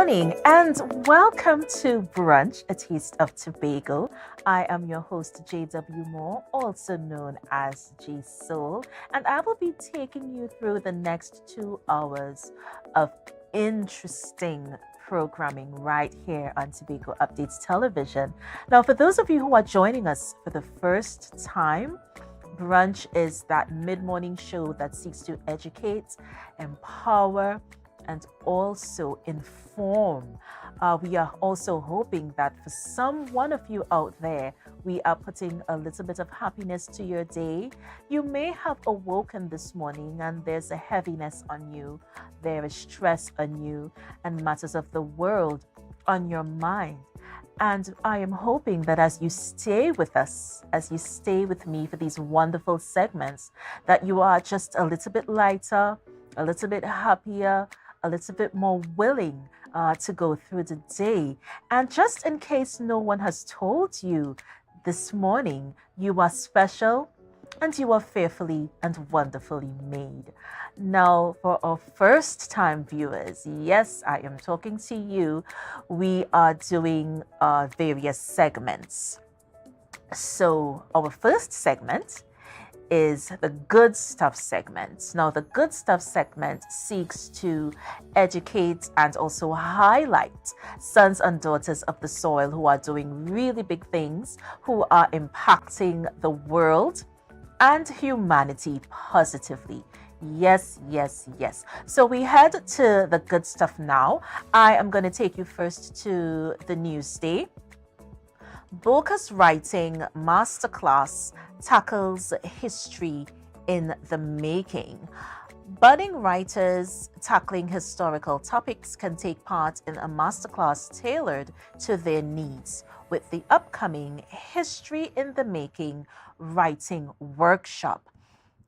morning and welcome to Brunch, a taste of Tobago. I am your host, JW Moore, also known as G Soul, and I will be taking you through the next 2 hours of interesting programming right here on Tobago Updates Television. Now, for those of you who are joining us for the first time, Brunch is that mid-morning show that seeks to educate, empower, and also inform. We are also hoping that for some one of you out there, we are putting a little bit of happiness to your day. You may have awoken this morning and there's a heaviness on you, there is stress on you, and matters of the world on your mind. And I am hoping that as you stay with us, as you stay with me for these wonderful segments, that you are just a little bit lighter, a little bit happier, a little bit more willing to go through the day. And just in case no one has told you this morning, you are special and you are fearfully and wonderfully made. Now, for our first time viewers, yes, I am talking to you. We are doing various segments. So our first segment is the Good Stuff segment. Now, the Good Stuff segment seeks to educate and also highlight sons and daughters of the soil who are doing really big things, who are impacting the world and humanity positively. Yes, yes, yes. So we head to the good stuff now. I am going to take you first to the Newsday. Boca's Writing Masterclass tackles history in the making. Budding writers tackling historical topics can take part in a masterclass tailored to their needs with the upcoming History in the Making Writing Workshop,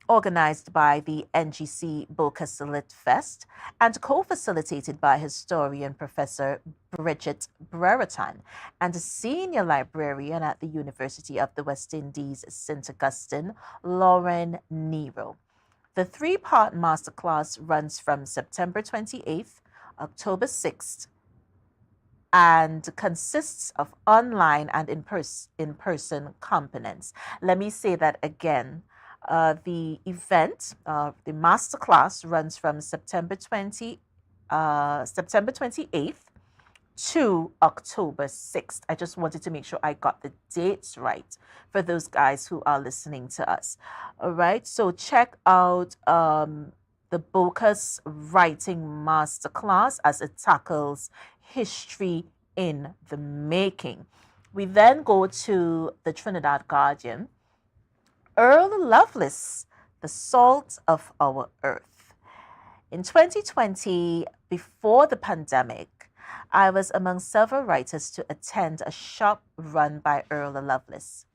organized by the NGC Bocas Lit Fest and co-facilitated by historian Professor Bridget Brereton and a senior librarian at the University of the West Indies, St. Augustine, Lauren Nero. The three-part masterclass runs from September 28th, October 6th, and consists of online and in-person components. Let me say that again. The event, the masterclass, runs from September 28th to October 6th. I just wanted to make sure I got the dates right for those guys who are listening to us. All right, so check out the Bocas Writing Masterclass as it tackles history in the making. We then go to the Trinidad Guardian. Earl Lovelace, the salt of our earth. In 2020, before the pandemic, I was among several writers to attend a shop run by Earl Lovelace.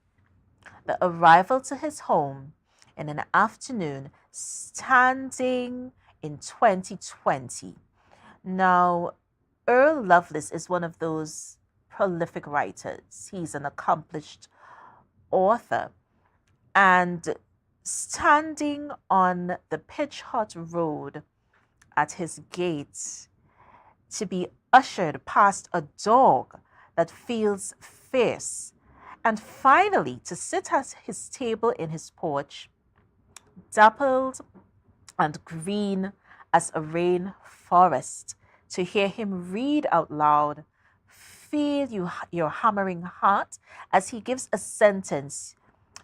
The arrival to his home in an afternoon standing in 2020. Now, Earl Lovelace is one of those prolific writers. He's an accomplished author. And standing on the pitch-hot road at his gate to be ushered past a dog that feels fierce, and finally to sit at his table in his porch, dappled and green as a rainforest, to hear him read out loud, feel your hammering heart as he gives a sentence.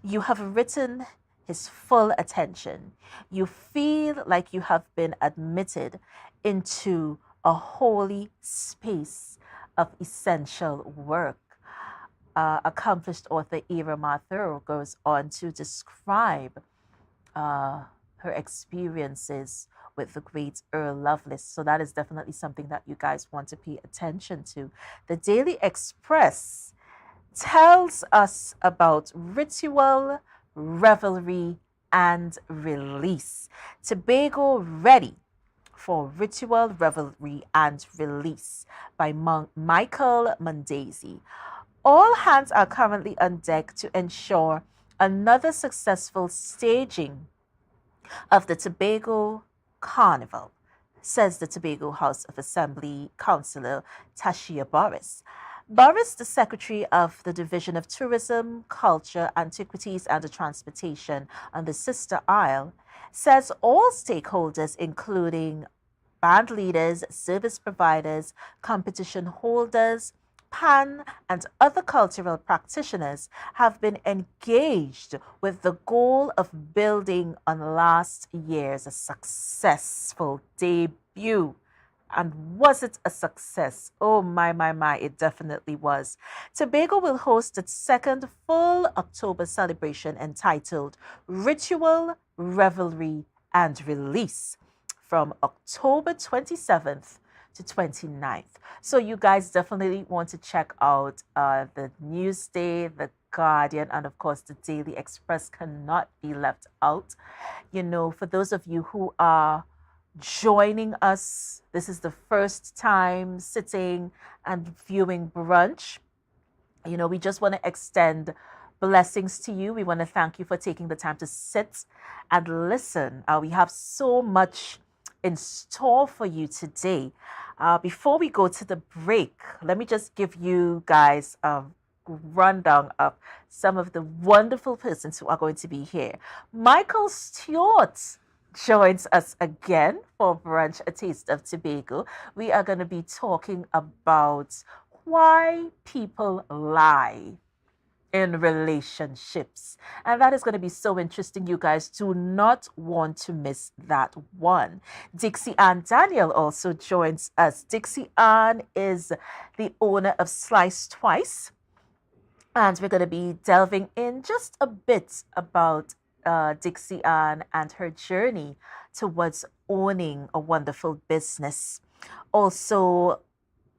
You have written his full attention. You feel like you have been admitted into a holy space of essential work. Accomplished author Ira Mathur goes on to describe her experiences with the great Earl Lovelace. So that is definitely something that you guys want to pay attention to. The Daily Express tells us about ritual, revelry, and release. Tobago ready for ritual, revelry, and release by Michael Mondesi. All hands are currently on deck to ensure another successful staging of the Tobago Carnival. says the Tobago House of Assembly Councillor Tashia Boris. Boris, the Secretary of the Division of Tourism, Culture, Antiquities and Transportation on the Sister Isle, says all stakeholders, including band leaders, service providers, competition holders, PAN, and other cultural practitioners have been engaged with the goal of building on last year's successful debut. And was it a success? Oh, my, it definitely was. Tobago will host its second full October celebration entitled Ritual, Revelry, and Release from October 27th to 29th. So you guys definitely want to check out the Newsday, the Guardian, and of course the Daily Express cannot be left out. You know, for those of you who are joining us, this is the first time sitting and viewing Brunch. You know, we just want to extend blessings to you. We want to thank you for taking the time to sit and listen. We have so much in store for you today. Before we go to the break, let me just give you guys a rundown of some of the wonderful persons who are going to be here. Michael Stewart joins us again for Brunch, A Taste of Tobago. We are going to be talking about why people lie in relationships. And that is going to be so interesting. You guys do not want to miss that one. Dixie Ann Daniel also joins us. Dixie Ann is the owner of Slice Twice. And we're going to be delving in just a bit about Dixie Ann and her journey towards owning a wonderful business. Also,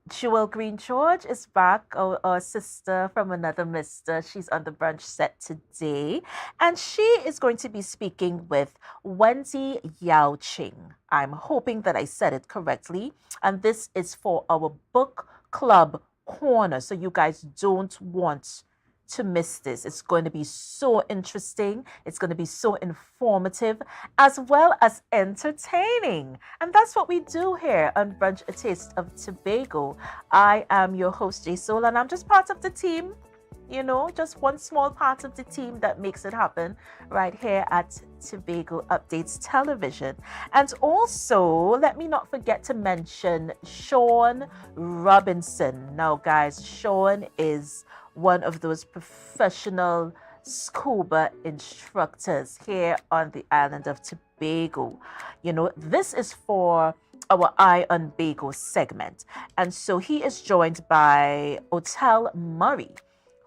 Jewel Green George is back, our sister from another mister. She's on the Brunch set today. And she is going to be speaking with Wendy Yao Ching. I'm hoping that I said it correctly. And this is for our book club corner. So you guys don't want to miss this. It's going to be so interesting. It's going to be so informative as well as entertaining. And that's what we do here on Brunch, A Taste of Tobago. I am your host, Jay Soul, and I'm just part of the team. You know, just one small part of the team that makes it happen right here at Tobago Updates Television. And also, let me not forget to mention Sean Robinson. Now, guys, Sean is one of those professional scuba instructors here on the island of Tobago. You know, this is for our Eye on Bago segment. And so he is joined by Otel Murray,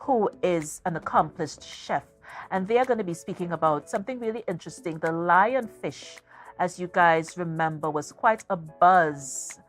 who is an accomplished chef. And they are going to be speaking about something really interesting. The lionfish, as you guys remember, was quite a buzz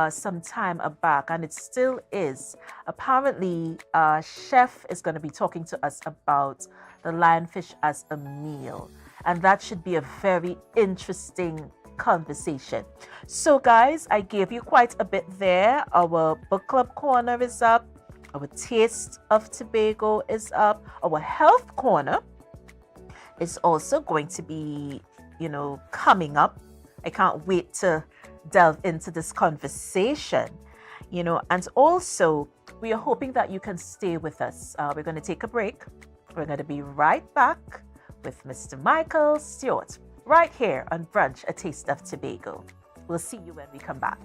some time back, and it still is. Apparently, chef is going to be talking to us about the lionfish as a meal. And that should be a very interesting conversation. So guys, I gave you quite a bit there. Our book club corner is up. Our Taste of Tobago is up. Our health corner is also going to be, you know, coming up. I can't wait to delve into this conversation, you know, and also we are hoping that you can stay with us. We're going to take a break. We're going to be right back with Mr. Michael Stewart right here on Brunch, A Taste of Tobago. We'll see you when we come back.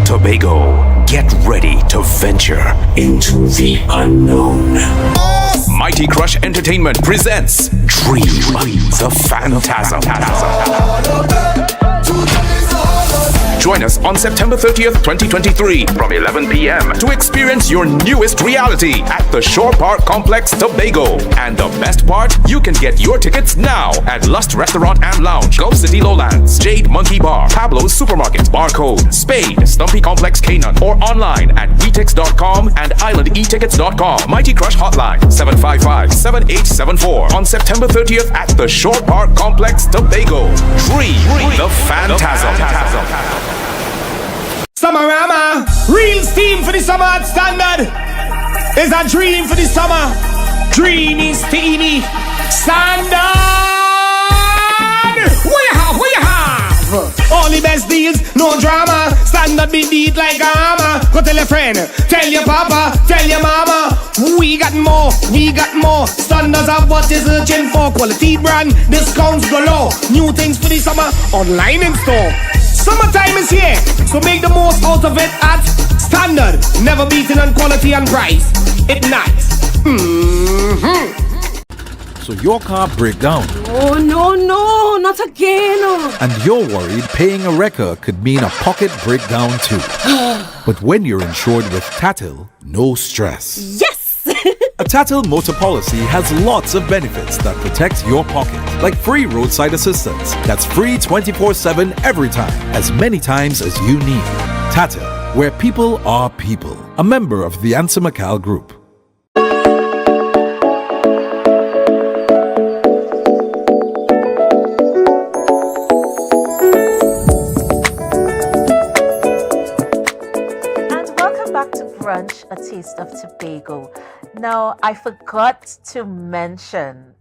Tobago, get ready to venture into the unknown. Mighty Crush Entertainment presents Dream the Phantasm. Join us on September 30th, 2023 from 11 p.m. to experience your newest reality at the Shore Park Complex, Tobago. And the best part, you can get your tickets now at Lust Restaurant and Lounge, Gulf City Lowlands, Jade Monkey Bar, Pablo's Supermarket, Barcode, Spade, Stumpy Complex Canaan, or online at WeTix.com and IslandEtickets.com. Mighty Crush Hotline 755-7874 on September 30th at the Shore Park Complex, Tobago. Dream the Phantasm. Summerama, real steam for the summer at standard. Is a dream for the summer. Dream is teeny standard. What you have? All the best deals, no drama. Standard be beat like a hammer. Go tell your friend, tell your papa, tell your mama. We got more. Standards have what is searching for. Quality brand, discounts galore. New things for the summer, online in store. Summertime is here, so make the most out of it at Standard. Never beaten on quality and price. It nice. So your car break down. Oh, no, not again. And you're worried paying a wrecker could mean a pocket breakdown too. But when you're insured with Tatil, no stress. Yes! A Tatil motor policy has lots of benefits that protect your pocket. Like free roadside assistance. That's free 24/7 every time, as many times as you need. Tatil, where people are people. A member of the Ansa McCall Group. Brunch, a taste of Tobago. Now, I forgot to mention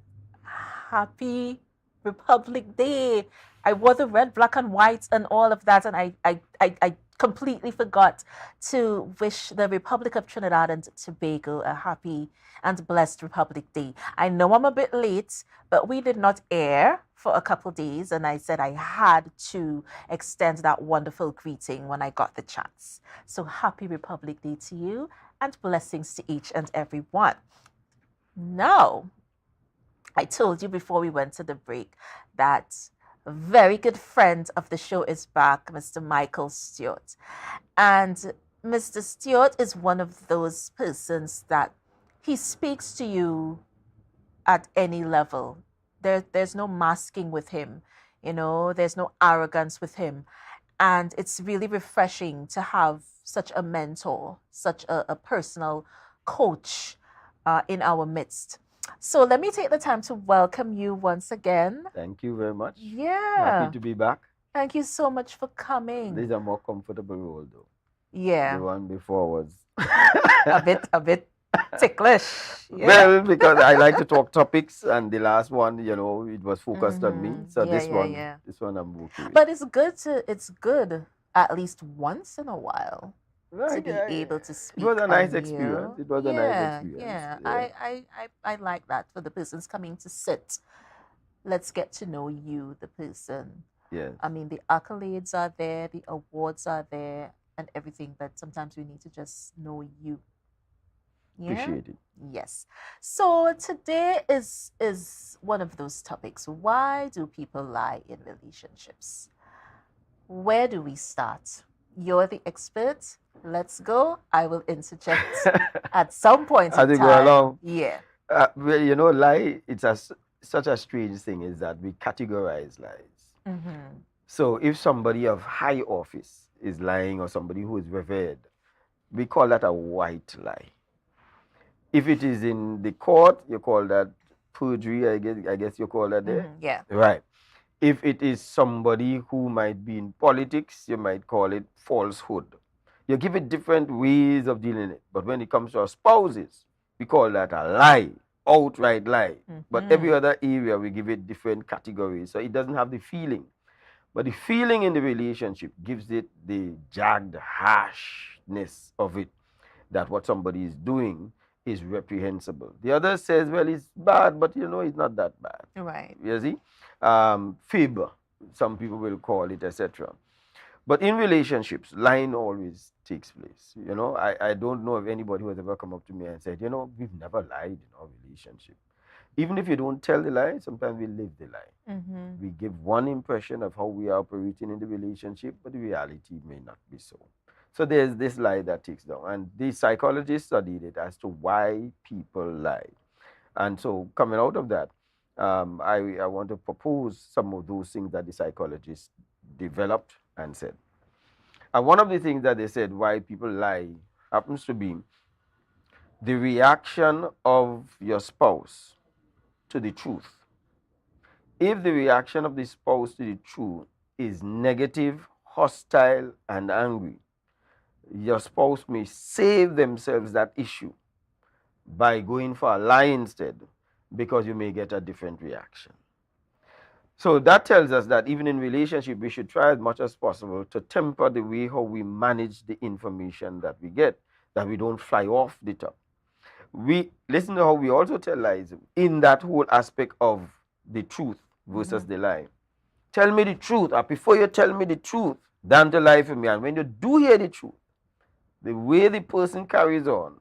Happy Republic Day. I wore the red, black, and white and all of that, and I completely forgot to wish the Republic of Trinidad and Tobago a happy and blessed Republic Day. I know I'm a bit late, but we did not air for a couple days, and I said I had to extend that wonderful greeting when I got the chance. So happy Republic Day to you, and blessings to each and every one. Now, I told you before we went to the break that a very good friend of the show is back, Mr. Michael Stewart. And Mr. Stewart is one of those persons that he speaks to you at any level. There's no masking with him, there's no arrogance with him. And it's really refreshing to have such a mentor, such a personal coach in our midst. So let me take the time to welcome you once again. Thank you very much. Yeah. Happy to be back. Thank you so much for coming. This is a more comfortable role, though. Yeah. The one before was a bit ticklish. Yeah. Well, because I like to talk topics, and the last one, it was focused on me. So this one I'm okay with. But it's good at least once in a while. Right, to be able to speak. It was a nice on experience. You. It was a nice experience. Yeah. I like that for the persons coming to sit. Let's get to know you, the person. Yes. I mean, the accolades are there, the awards are there, and everything, but sometimes we need to just know you. Yeah? Appreciate it. Yes. So today is one of those topics. Why do people lie in relationships? Where do we start? You're the expert. Let's go. I will interject at some point As in we time. go along. Yeah. Well, lie, it's such a strange thing is that we categorize lies. Mm-hmm. So if somebody of high office is lying, or somebody who is revered, we call that a white lie. If it is in the court, you call that perjury, I guess you call that there. Mm-hmm. Yeah. Right. If it is somebody who might be in politics, you might call it falsehood. You give it different ways of dealing it. But when it comes to our spouses, we call that a lie, outright lie. Mm-hmm. But every other area, we give it different categories. So it doesn't have the feeling. But the feeling in the relationship gives it the jagged harshness of it, that what somebody is doing is reprehensible. The other says, well, it's bad, but it's not that bad. Right. You see? Fib, some people will call it, etc. But in relationships, lying always takes place. I don't know if anybody who has ever come up to me and said, we've never lied in our relationship. Even if you don't tell the lie, sometimes we live the lie. Mm-hmm. We give one impression of how we are operating in the relationship, but the reality may not be so. So there's this lie that takes down. And the psychologists studied it as to why people lie. And so coming out of that, I want to propose some of those things that the psychologists developed and said. And one of the things that they said why people lie happens to be the reaction of your spouse to the truth. If the reaction of the spouse to the truth is negative, hostile, and angry, your spouse may save themselves that issue by going for a lie instead, because you may get a different reaction. So that tells us that even in relationship, we should try as much as possible to temper the way how we manage the information that we get, that we don't fly off the top. We listen to how we also tell lies in that whole aspect of the truth versus the lie. Tell me the truth. I prefer you tell me the truth than to lie for me. And when you do hear the truth, the way the person carries on,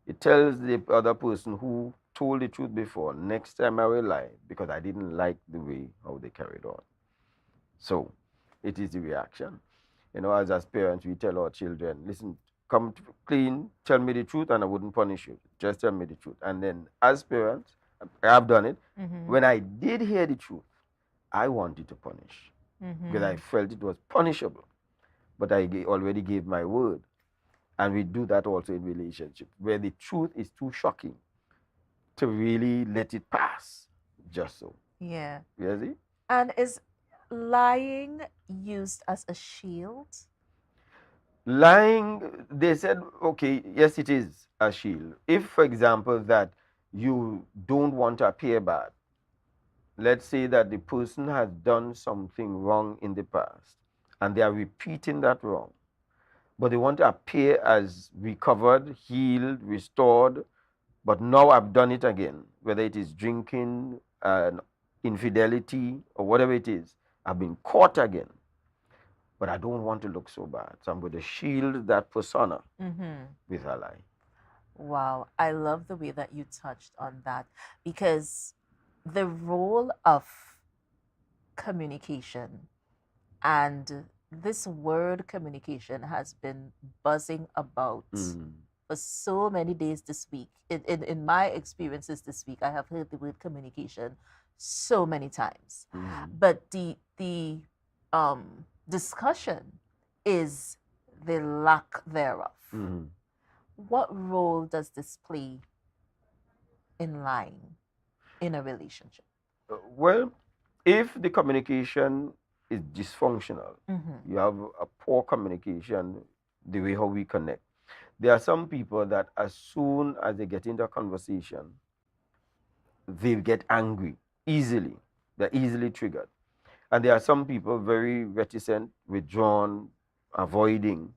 it tells the other person who told the truth before, next time I will lie because I didn't like the way how they carried on. So it is the reaction. You know, as parents, we tell our children, listen, come clean, tell me the truth, and I wouldn't punish you. Just tell me the truth. And then as parents, I have done it. When I did hear the truth, I wanted to punish because I felt it was punishable. But I already gave my word. And we do that also in relationship, where the truth is too shocking to really let it pass. Just so. Yeah. You see? And is lying used as a shield? Lying, they said, okay, yes, it is a shield. If, for example, that you don't want to appear bad, let's say that the person has done something wrong in the past and they are repeating that wrong, but they want to appear as recovered, healed, restored, but now I've done it again, whether it is drinking, infidelity, or whatever it is, I've been caught again. But I don't want to look so bad. So I'm going to shield that persona with a lie. Wow, I love the way that you touched on that, because the role of communication, and this word communication has been buzzing about for so many days this week. In my experiences this week, I have heard the word communication so many times. But the discussion is the lack thereof. What role does this play in lying in a relationship? Well, if the communication is dysfunctional, you have a poor communication, the way how we connect. There are some people that as soon as they get into a conversation, they get angry easily. They're easily triggered. And there are some people very reticent, withdrawn, avoiding.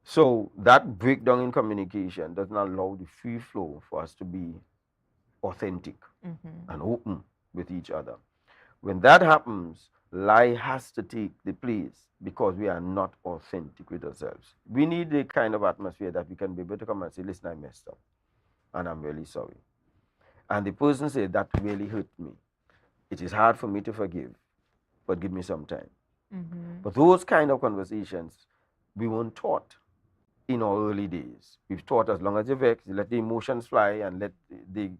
So that breakdown in communication doesn't allow the free flow for us to be authentic and open with each other. When that happens, lie has to take the place because we are not authentic with ourselves. We need the kind of atmosphere that we can be able to come and say, listen, I messed up and I'm really sorry. And the person said, that really hurt me. It is hard for me to forgive, but give me some time. But those kind of conversations, we weren't taught in our early days. We've taught as long as you vex, you let the emotions fly and let the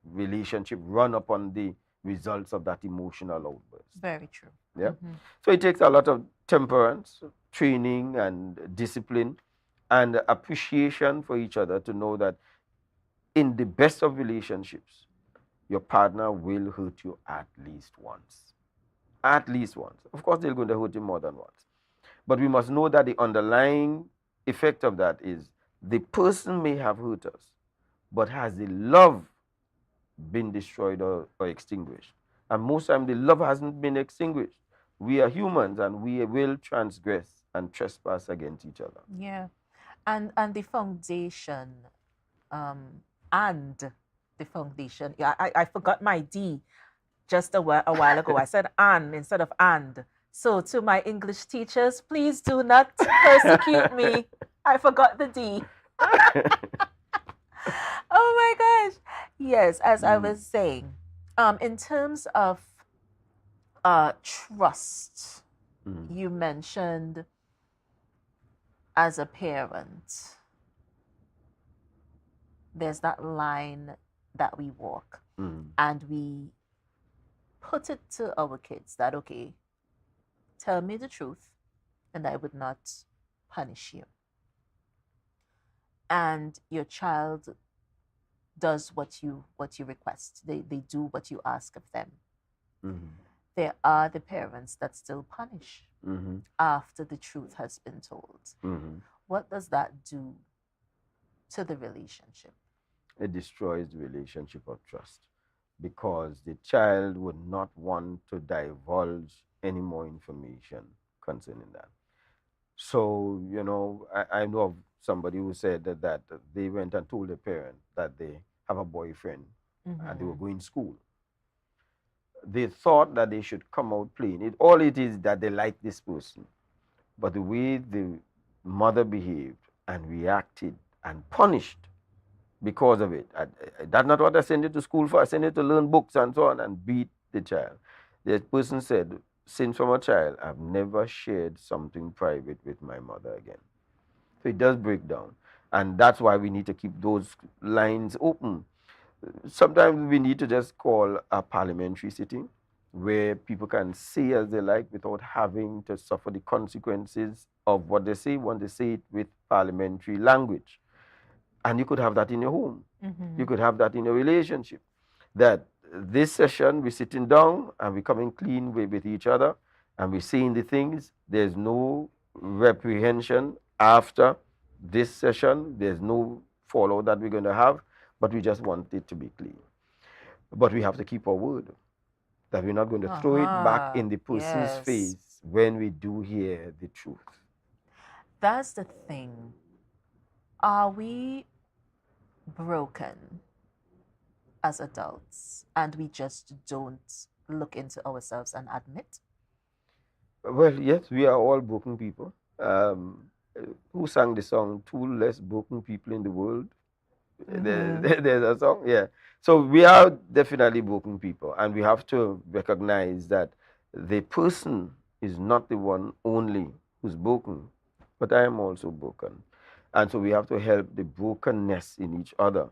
relationship run upon the results of that emotional outburst. Very true. Yeah. So it takes a lot of temperance, training, and discipline, and appreciation for each other to know that in the best of relationships, your partner will hurt you at least once. At least once. Of course, they're going to hurt you more than once. But we must know that the underlying effect of that is the person may have hurt us, but has the love been destroyed or extinguished? And most times the love hasn't been extinguished. We are humans and we will transgress and trespass against each other. Yeah. And the foundation, yeah, I forgot my D just a while ago. I said and instead of and. So to my English teachers, please do not persecute me. I forgot the D. Oh my gosh. Yes, as I was saying, In terms of trust, you mentioned as a parent, there's that line that we walk and we put it to our kids that, okay, tell me the truth and I would not punish you. And your child does what you request. They do what you ask of them. There are the parents that still punish after the truth has been told. What does that do to the relationship? It destroys the relationship of trust because the child would not want to divulge any more information concerning that. So, I know of somebody who said that they went and told their parent that they have a boyfriend and they were going to school. They thought that they should come out plain. All it is that they like this person. But the way the mother behaved and reacted and punished because of it, that's not what I sent you to school for. I sent you to learn books and so on, and beat the child. The person said, since from a child, I've never shared something private with my mother again. So it does break down. And that's why we need to keep those lines open. Sometimes we need to just call a parliamentary sitting where people can say as they like without having to suffer the consequences of what they say when they say it with parliamentary language. And you could have that in your home. You could have that in your relationship. That this session, we're sitting down and we're coming clean with each other and we're saying the things. There's no reprehension after this session. There's no fallout that we're going to have, but we just want it to be clean. But we have to keep our word that we're not going to throw it back in the person's face when we do hear the truth. That's the thing. Are we broken as adults and we just don't look into ourselves and admit? Well, yes, we are all broken people. Who sang the song, Two Less Broken People in the World? There's a song, yeah. So we are definitely broken people, and we have to recognize that the person is not the one only who's broken, but I am also broken. And so we have to help the brokenness in each other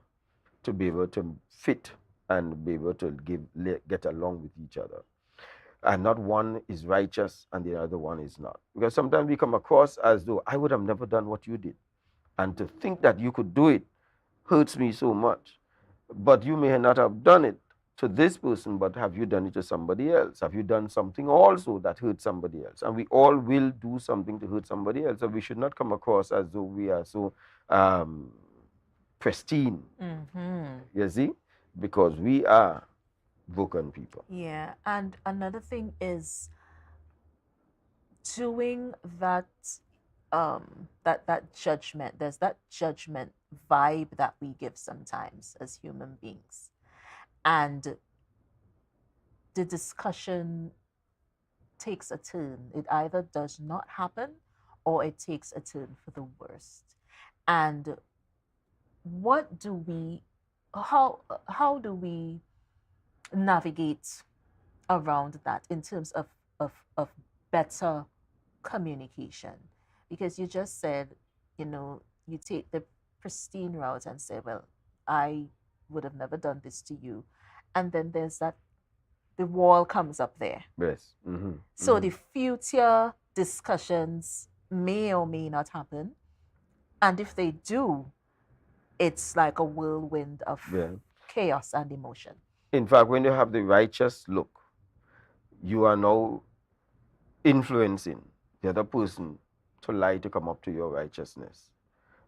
to be able to fit and be able to get along with each other. And not one is righteous and the other one is not. Because sometimes we come across as though I would have never done what you did. And to think that you could do it hurts me so much. But you may not have done it to this person, but have you done it to somebody else? Have you done something also that hurt somebody else? And we all will do something to hurt somebody else. So we should not come across as though we are so pristine. You see? Because we are broken people. Yeah, and another thing is doing that that judgment. There's that judgment vibe that we give sometimes as human beings, and the discussion takes a turn. It either does not happen or it takes a turn for the worst. And what do we how do we navigate around that in terms of better communication? Because you just said, you take the pristine route and say, well, I would have never done this to you. And then there's that, the wall comes up there. Yes. So the future discussions may or may not happen. And if they do, it's like a whirlwind of chaos and emotion. In fact, when you have the righteous look, you are now influencing the other person to lie to come up to your righteousness.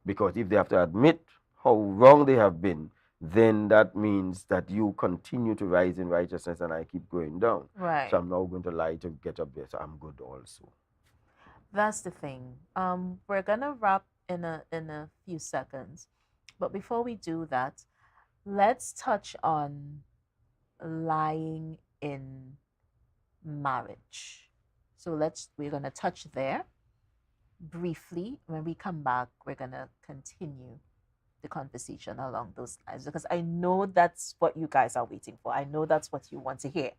Because if they have to admit how wrong they have been, then that means that you continue to rise in righteousness and I keep going down. Right. So I'm now going to lie to get up there, so I'm good also. That's the thing. We're gonna wrap in a few seconds. But before we do that, let's touch on lying in marriage. So we're gonna touch there briefly. When we come back, we're gonna continue the conversation along those lines, because I know that's what you guys are waiting for. I know that's what you want to hear.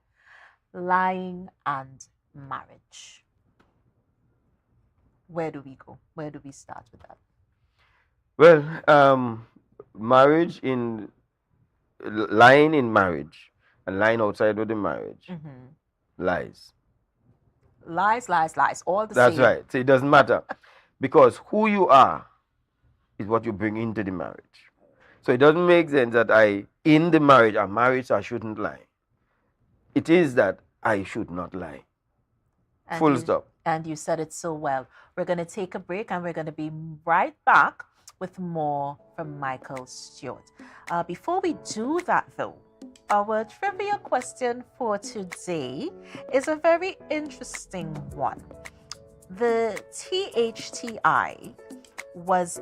Lying and marriage. Where do we go? Where do we start with that? Well, lying in marriage and lying outside of the marriage, lies. Lies, lies, lies. All the That's same. right. So it doesn't matter because who you are is what you bring into the marriage. So it doesn't make sense that in the marriage, I'm married, so I shouldn't lie. It is that I should not lie. Full stop. And you said it so well. We're going to take a break and we're going to be right back with more from Michael Stewart. Before we do that, though, our trivia question for today is a very interesting one. The THTI was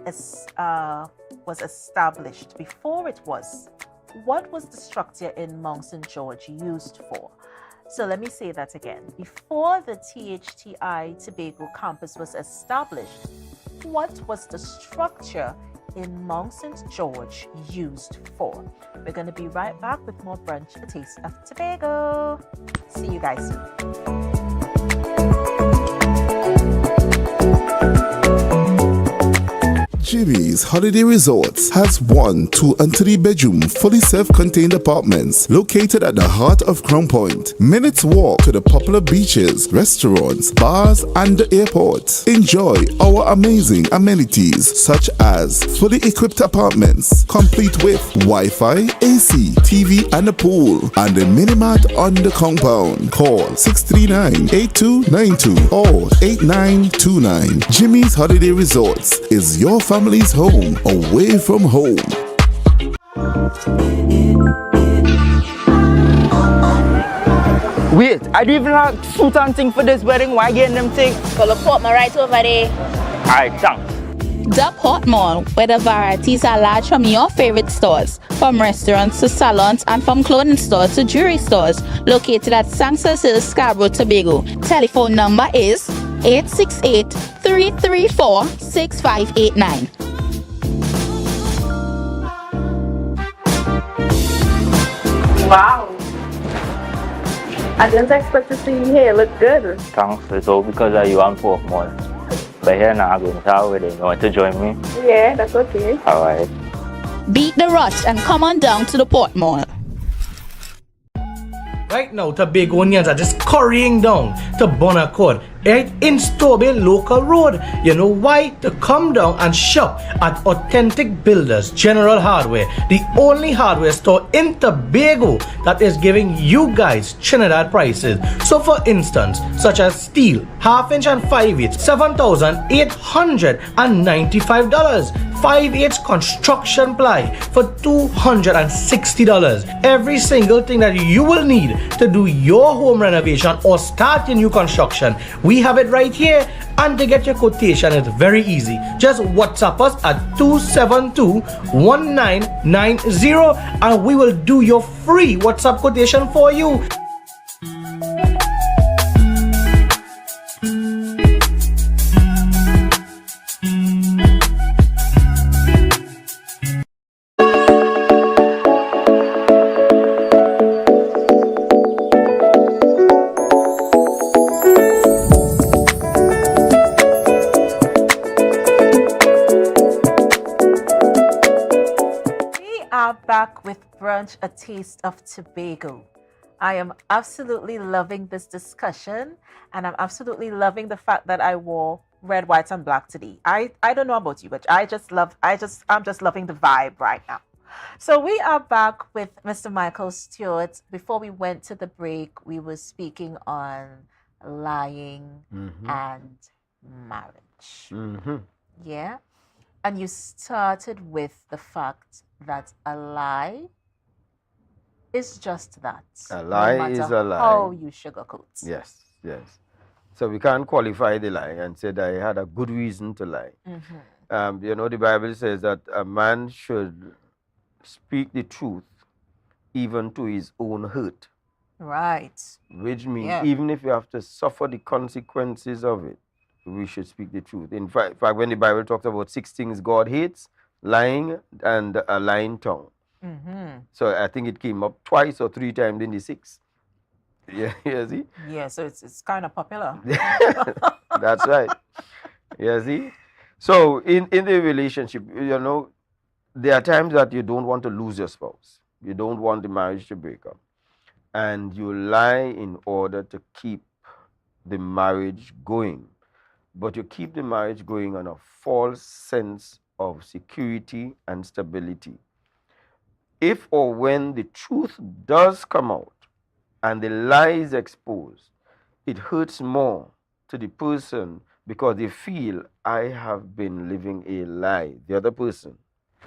established. Before it was, what was the structure in Mount St. George used for? So let me say that again. Before the THTI Tobago campus was established, what was the structure in Mount St. George used for? We're going to be right back with more Brunch, A Taste of Tobago. See you guys soon. Jimmy's Holiday Resorts has 1, 2, and 3 bedroom, fully self-contained apartments located at the heart of Crown Point. Minutes walk to the popular beaches, restaurants, bars, and the airport. Enjoy our amazing amenities such as fully equipped apartments, complete with Wi-Fi, AC, TV, and a pool, and a mini-mart on the compound. Call 639-8292 or 8929. Jimmy's Holiday Resorts is your family's home away from home. Wait, I do even have suit and thing for this wedding. Why getting them thing? Well, put my right over there. Alright, thanks. The Port Mall, where the varieties are large from your favorite stores, from restaurants to salons and from clothing stores to jewelry stores, located at Sanctus Hill, Scarborough, Tobago. Telephone number is 868-334-6589. Wow. I didn't expect to see you here. Look good. Thanks. It's all because of you and Port Mall. But here now, I'm going to our wedding. You want to join me? Yeah, that's okay. Alright. Beat the rush and come on down to the Port Mall. Right now, Tobagonians are just scurrying down to Bonaccord, right in Stobie Local Road. You know why? To come down and shop at Authentic Builders General Hardware, the only hardware store in Tobago that is giving you guys Trinidad prices. So for instance, such as steel, 1/2 inch and 5/8, $7,895. 5/8 construction ply for $260. Every single thing that you will need to do your home renovation or start your new construction, we have it right here. And to get your quotation, it's very easy. Just WhatsApp us at 272-1990 and we will do your free WhatsApp quotation for you. Back with Brunch, A Taste of Tobago. I am absolutely loving this discussion, and I'm absolutely loving the fact that I wore red, white, and black today. I don't know about you, but I'm just loving the vibe right now. So we are back with Mr. Michael Stewart. Before we went to the break, we were speaking on lying and marriage. Yeah. And you started with the fact that a lie is just that. A lie no is a lie. How you sugarcoat. Yes, yes. So we can't qualify the lie and say that he had a good reason to lie. You know, the Bible says that a man should speak the truth even to his own hurt. Right. Which means even if you have to suffer the consequences of it, we should speak the truth. In fact, when the Bible talks about 6 things God hates, lying and a lying tongue. Mm-hmm. So I think it came up twice or three times in the six. Yeah, you see? Yeah, so it's kind of popular. That's right. You see? So in the relationship, there are times that you don't want to lose your spouse. You don't want the marriage to break up. And you lie in order to keep the marriage going. But you keep the marriage going on a false sense of security and stability. If or when the truth does come out and the lie is exposed, it hurts more to the person because they feel I have been living a lie. The other person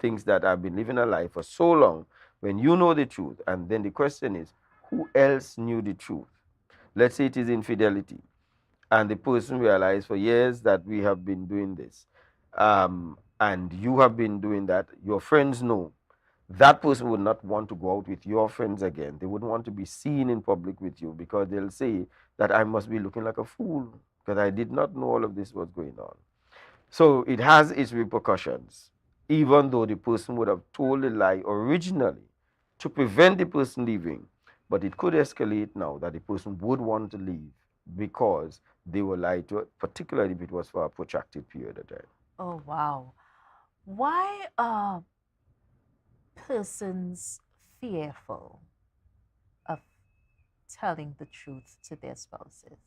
thinks that I've been living a lie for so long when you know the truth. And then the question is, who else knew the truth? Let's say it is infidelity. And the person realized for years that we have been doing this. And you have been doing that. Your friends know. That person would not want to go out with your friends again. They wouldn't want to be seen in public with you because they'll say that I must be looking like a fool because I did not know all of this was going on. So it has its repercussions, even though the person would have told a lie originally to prevent the person leaving. But it could escalate now that the person would want to leave because they were lied to, particularly if it was for a protracted period of time. Oh, wow. Why are persons fearful of telling the truth to their spouses?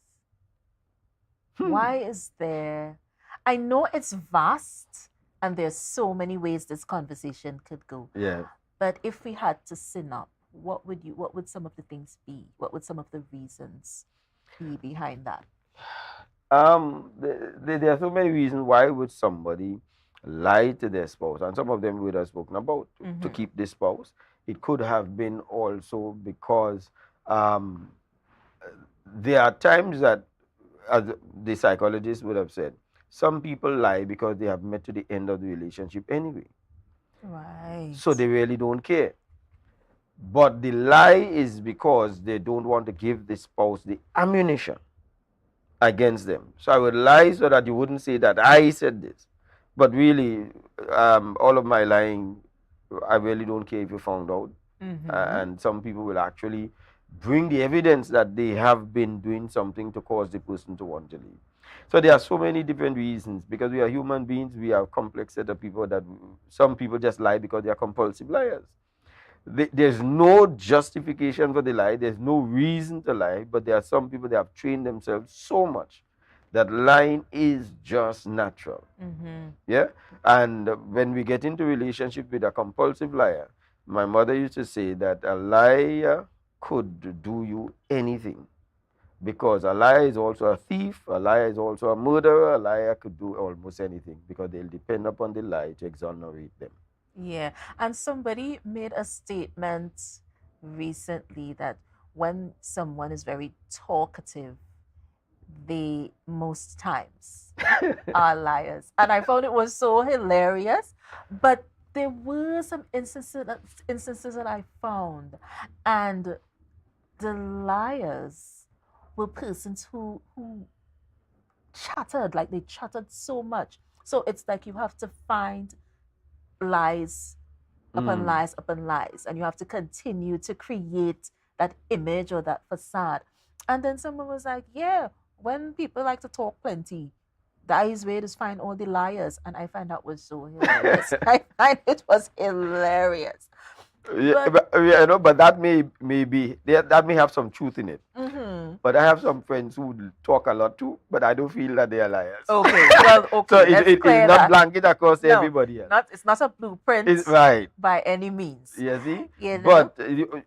Why is there? I know it's vast and there's so many ways this conversation could go. Yeah. But if we had to sum up, what would some of the things be? What would some of the reasons be behind that? There are so many reasons why would somebody lie to their spouse, and some of them we would have spoken about to keep the spouse. It could have been also because there are times that, as the psychologist would have said, some people lie because they have met to the end of the relationship anyway. Right. So they really don't care. But the lie is because they don't want to give the spouse the ammunition against them. So I would lie so that you wouldn't say that I said this. But really, all of my lying, I really don't care if you found out. And some people will actually bring the evidence that they have been doing something to cause the person to want to leave. So there are so many different reasons because we are human beings. We are complex set of people that some people just lie because they are compulsive liars. There's no justification for the lie. There's no reason to lie. But there are some people that have trained themselves so much that lying is just natural. Yeah. And when we get into relationship with a compulsive liar, my mother used to say that a liar could do you anything. Because a liar is also a thief, a liar is also a murderer, a liar could do almost anything because they'll depend upon the lie to exonerate them. Yeah. And somebody made a statement recently that when someone is very talkative, they most times are liars. And I found it was so hilarious. But there were some instances that I found. And the liars were persons who chattered, like they chattered so much. So it's like you have to find lies upon lies upon lies, and you have to continue to create that image or that facade. And then someone was like, yeah, when people like to talk plenty, the easiest way to find all the liars. And I find that was so hilarious. I find it was hilarious. Yeah, but that may be that may have some truth in it. But I have some friends who talk a lot too, but I don't feel that they are liars. Okay, well, okay. So it's not blanket across everybody else. It's not a blueprint. It's right by any means. You see? You know? But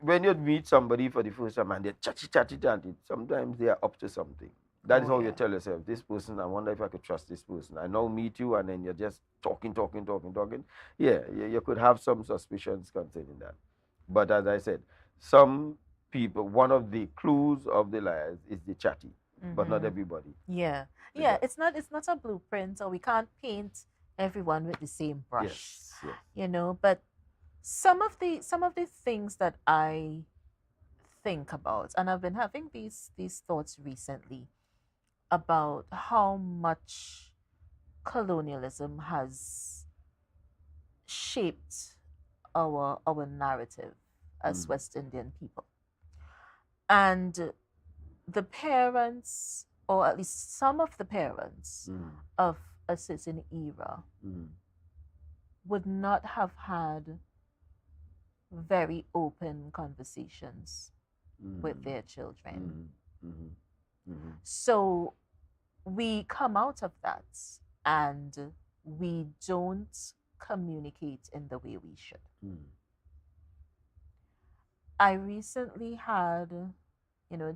when you meet somebody for the first time and they're chatty, sometimes they are up to something. That is how you tell yourself, this person, I wonder if I could trust this person. I now meet you and then you're just talking. Yeah, you could have some suspicions concerning that. But as I said, some people, one of the clues of the liars is the chatty, but not everybody. Yeah. It's not a blueprint, so we can't paint everyone with the same brush. Yes. You know, but some of the things that I think about, and I've been having these thoughts recently about how much colonialism has shaped our narrative as Mm. West Indian people. And the parents, or at least some of the parents Mm. of a certain era, Mm. would not have had very open conversations with their children. So we come out of that and we don't communicate in the way we should. I recently had,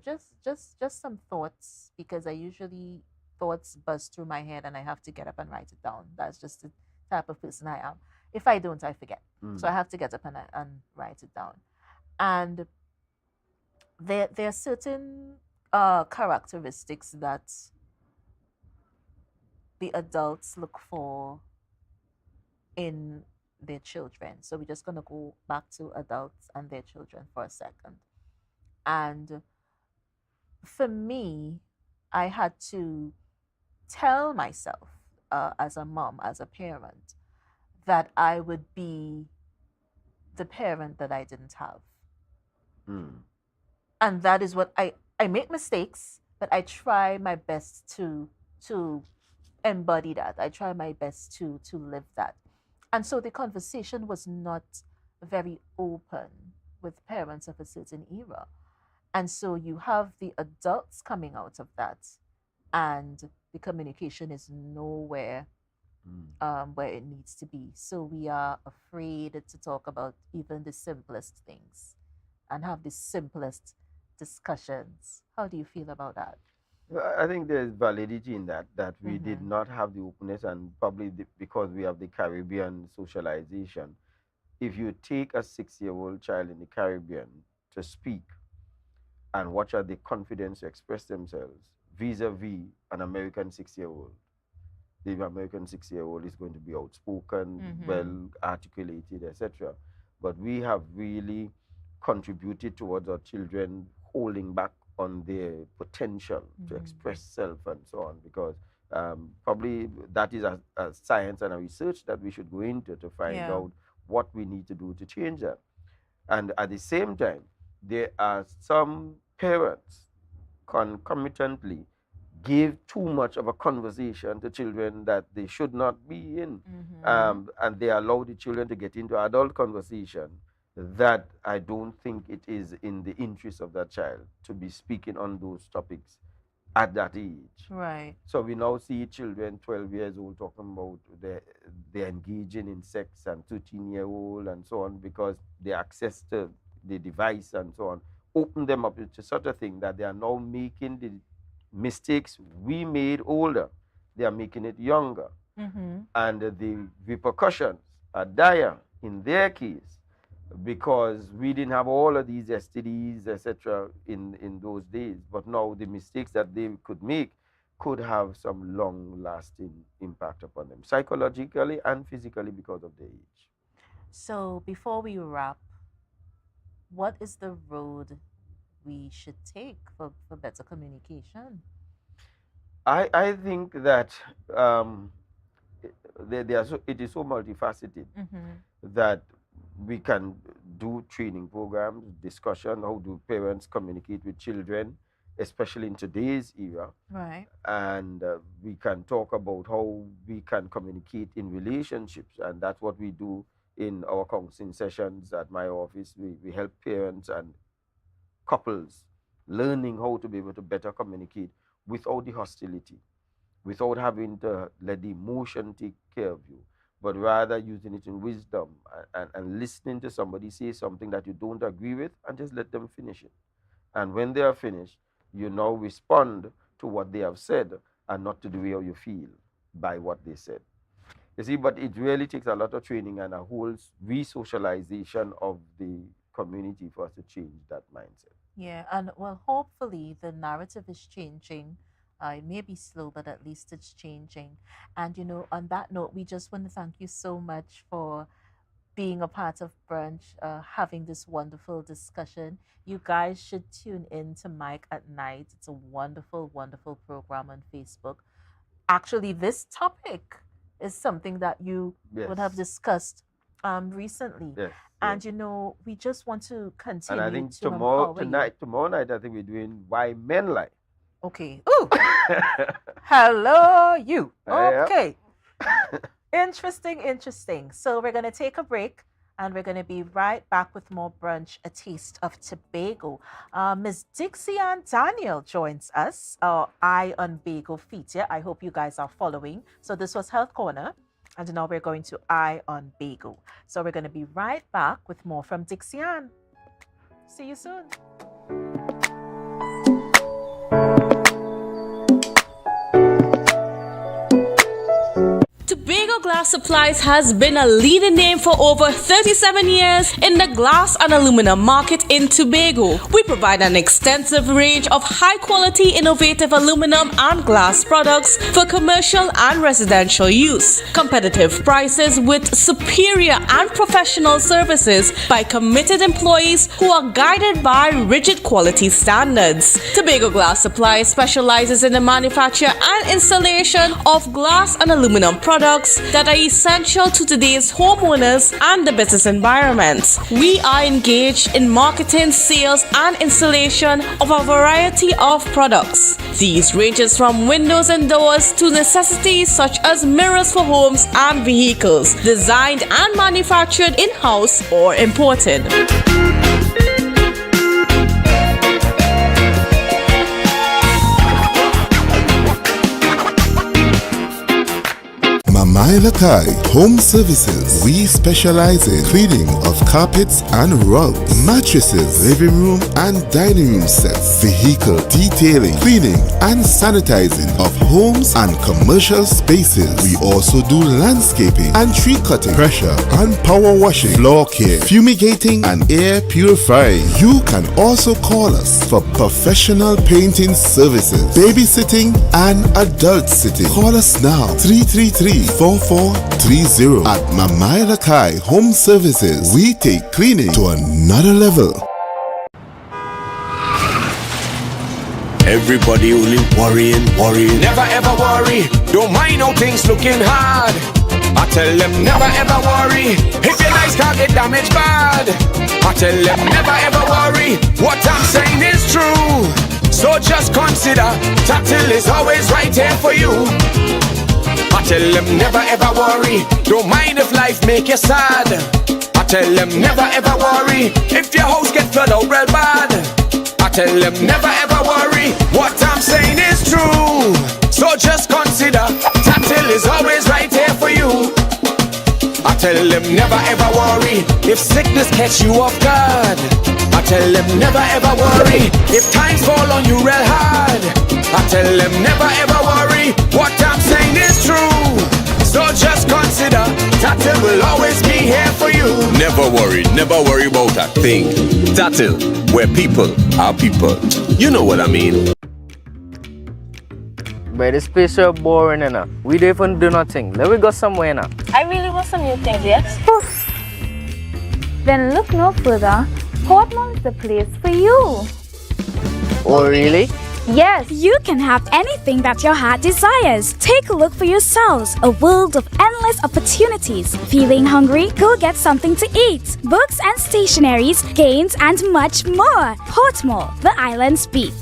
just some thoughts, because I usually thoughts buzz through my head and I have to get up and write it down. That's just the type of person I am. If I don't, I forget. So I have to get up and write it down. And there are certain characteristics that the adults look for in their children. So we're just going to go back to adults and their children for a second. And for me, I had to tell myself, as a mom, as a parent, that I would be the parent that I didn't have. And that is what I make mistakes, but I try my best to embody that. I try my best to live that. And so the conversation was not very open with parents of a certain era. And so you have the adults coming out of that, and the communication is nowhere where it needs to be. So we are afraid to talk about even the simplest things and have the simplest discussions. How do you feel about that? I think there's validity in that we did not have the openness, and probably because we have the Caribbean socialization. If you take a 6-year-old child in the Caribbean to speak and watch how they confidence to express themselves vis-a-vis an American 6-year-old, the American 6-year-old is going to be outspoken, well articulated, etc. But we have really contributed towards our children holding back on their potential to express self and so on, because probably that is a science and a research that we should go into to find out what we need to do to change that. And at the same time, there are some parents concomitantly give too much of a conversation to children that they should not be in. And they allow the children to get into adult conversation that I don't think it is in the interest of that child to be speaking on those topics at that age. Right. So we now see children 12 years old talking about they're engaging in sex, and 13-year-old and so on, because they access to the device and so on, open them up to such a thing that they are now making the mistakes we made older. They are making it younger. And the repercussions are dire in their case, because we didn't have all of these STDs, etc., in those days. But now the mistakes that they could make could have some long-lasting impact upon them, psychologically and physically, because of their age. So before we wrap, what is the road we should take for better communication? I think that it is so multifaceted that we can do training programs, discussion, how do parents communicate with children, especially in today's era. Right. And we can talk about how we can communicate in relationships, and that's what we do in our counseling sessions at my office. We help parents and couples learning how to be able to better communicate without the hostility, without having to let the emotion take care of you, but rather using it in wisdom, and listening to somebody say something that you don't agree with, and just let them finish it. And when they are finished, you now respond to what they have said, and not to the way you feel by what they said. You see, but it really takes a lot of training and a whole re-socialization of the community for us to change that mindset. Yeah, and well, hopefully the narrative is changing. It may be slow, but at least it's changing. And on that note, we just want to thank you so much for being a part of Brunch, having this wonderful discussion. You guys should tune in to Mike at Night. It's a wonderful, wonderful program on Facebook. Actually, this topic is something that you would have discussed recently. Yes. And we just want to continue. And I think to empower you. tomorrow night, I think we're doing Why Men Lie. Okay. Ooh. Hello, you. Yeah. Okay. Interesting. So we're going to take a break and we're going to be right back with more Brunch, a taste of Tobago. Miss Dixie Ann Daniel joins us, Eye on Bagel feature. I hope you guys are following. So this was Health Corner. And now we're going to Eye on Bagel. So we're going to be right back with more from Dixie Ann. See you soon. Tobago Glass Supplies has been a leading name for over 37 years in the glass and aluminum market in Tobago. We provide an extensive range of high-quality, innovative aluminum and glass products for commercial and residential use. Competitive prices with superior and professional services by committed employees who are guided by rigid quality standards. Tobago Glass Supplies specializes in the manufacture and installation of glass and aluminum products that are essential to today's homeowners and the business environment. We are engaged in marketing, sales, and installation of a variety of products. These ranges from windows and doors to necessities such as mirrors for homes and vehicles, designed and manufactured in-house or imported. Mamai Lakai Home Services. We specialize in cleaning of carpets and rugs, mattresses, living room and dining room sets, vehicle detailing, cleaning and sanitizing of homes and commercial spaces. We also do landscaping and tree cutting, pressure and power washing, floor care, fumigating and air purifying. You can also call us for professional painting services, babysitting and adult sitting. Call us now 333-4430 at Mamai Lakai Home Services. We take cleaning to another level. Everybody only worrying. Never ever worry, don't mind how things looking hard. I tell them never ever worry, if your nice car get damaged bad. I tell them never ever worry, what I'm saying is true. So just consider, Tatil is always right here for you. I tell them never ever worry, don't mind if life make you sad. I tell them never ever worry, if your house get flooded out real bad. I tell them never ever worry, what I'm saying is true. So just consider, Tatil is always right here for you. I tell them never ever worry, if sickness catch you off guard. I tell them never ever worry, if times fall on you real hard. I tell them never ever worry, what I'm saying is true. So just consider, Tatil will always be here for you. Never worry about a thing. Tatil, where people are people. You know what I mean. But this place is boring enough. We don't even do nothing. Let me go somewhere now. I really want some new things, yes? Then look no further. Portmore is the place for you. Oh, really? Yes, you can have anything that your heart desires. Take a look for yourselves. A world of endless opportunities. Feeling hungry? Go get something to eat. Books and stationeries, games, and much more. Portmore, the island's beat.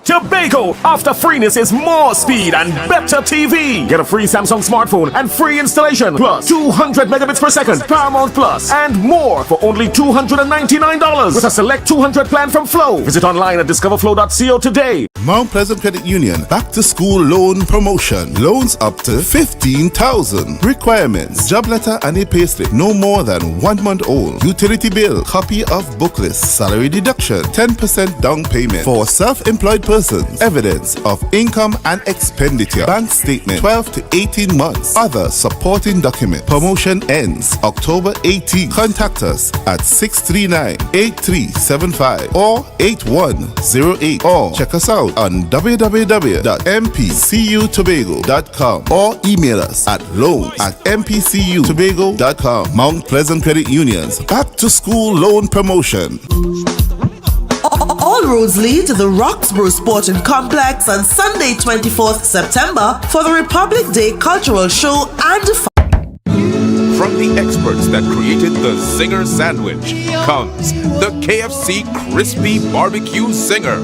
Tobago, after freeness is more speed and better TV. Get a free Samsung smartphone and free installation, plus 200 megabits per second, Paramount Plus, and more for only $299 with a select 200 plan from Flow. Visit online at discoverflow.co today. Mount Pleasant Credit Union Back to School Loan Promotion. Loans up to $15,000. Requirements: job letter and a payslip no more than 1 month old. Utility bill, copy of book list, salary deduction, 10% down payment for self-employed persons, evidence of income and expenditure, bank statement, 12 to 18 months, other supporting document. Promotion ends October 18. Contact us at 639-8375 or 8108 or check us out on www.mpcutobago.com or email us at loans@mpcutobago.com. Mount Pleasant Credit Union's Back to School Loan Promotion. All All roads lead to the Roxborough Sporting Complex on Sunday, 24th September for the Republic Day Cultural Show and From the experts that created the Zinger sandwich comes the KFC Crispy Barbecue Zinger.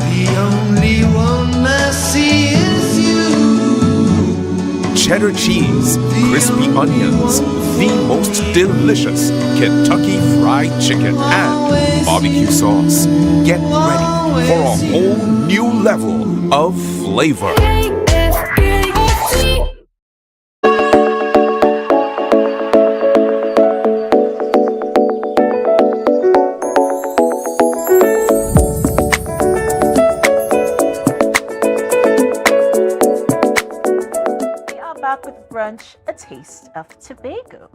The only one I see is you. Cheddar cheese, crispy onions, the most delicious Kentucky Fried Chicken, and barbecue sauce. Get ready for a whole new level of flavor. Brunch, a taste of Tobago.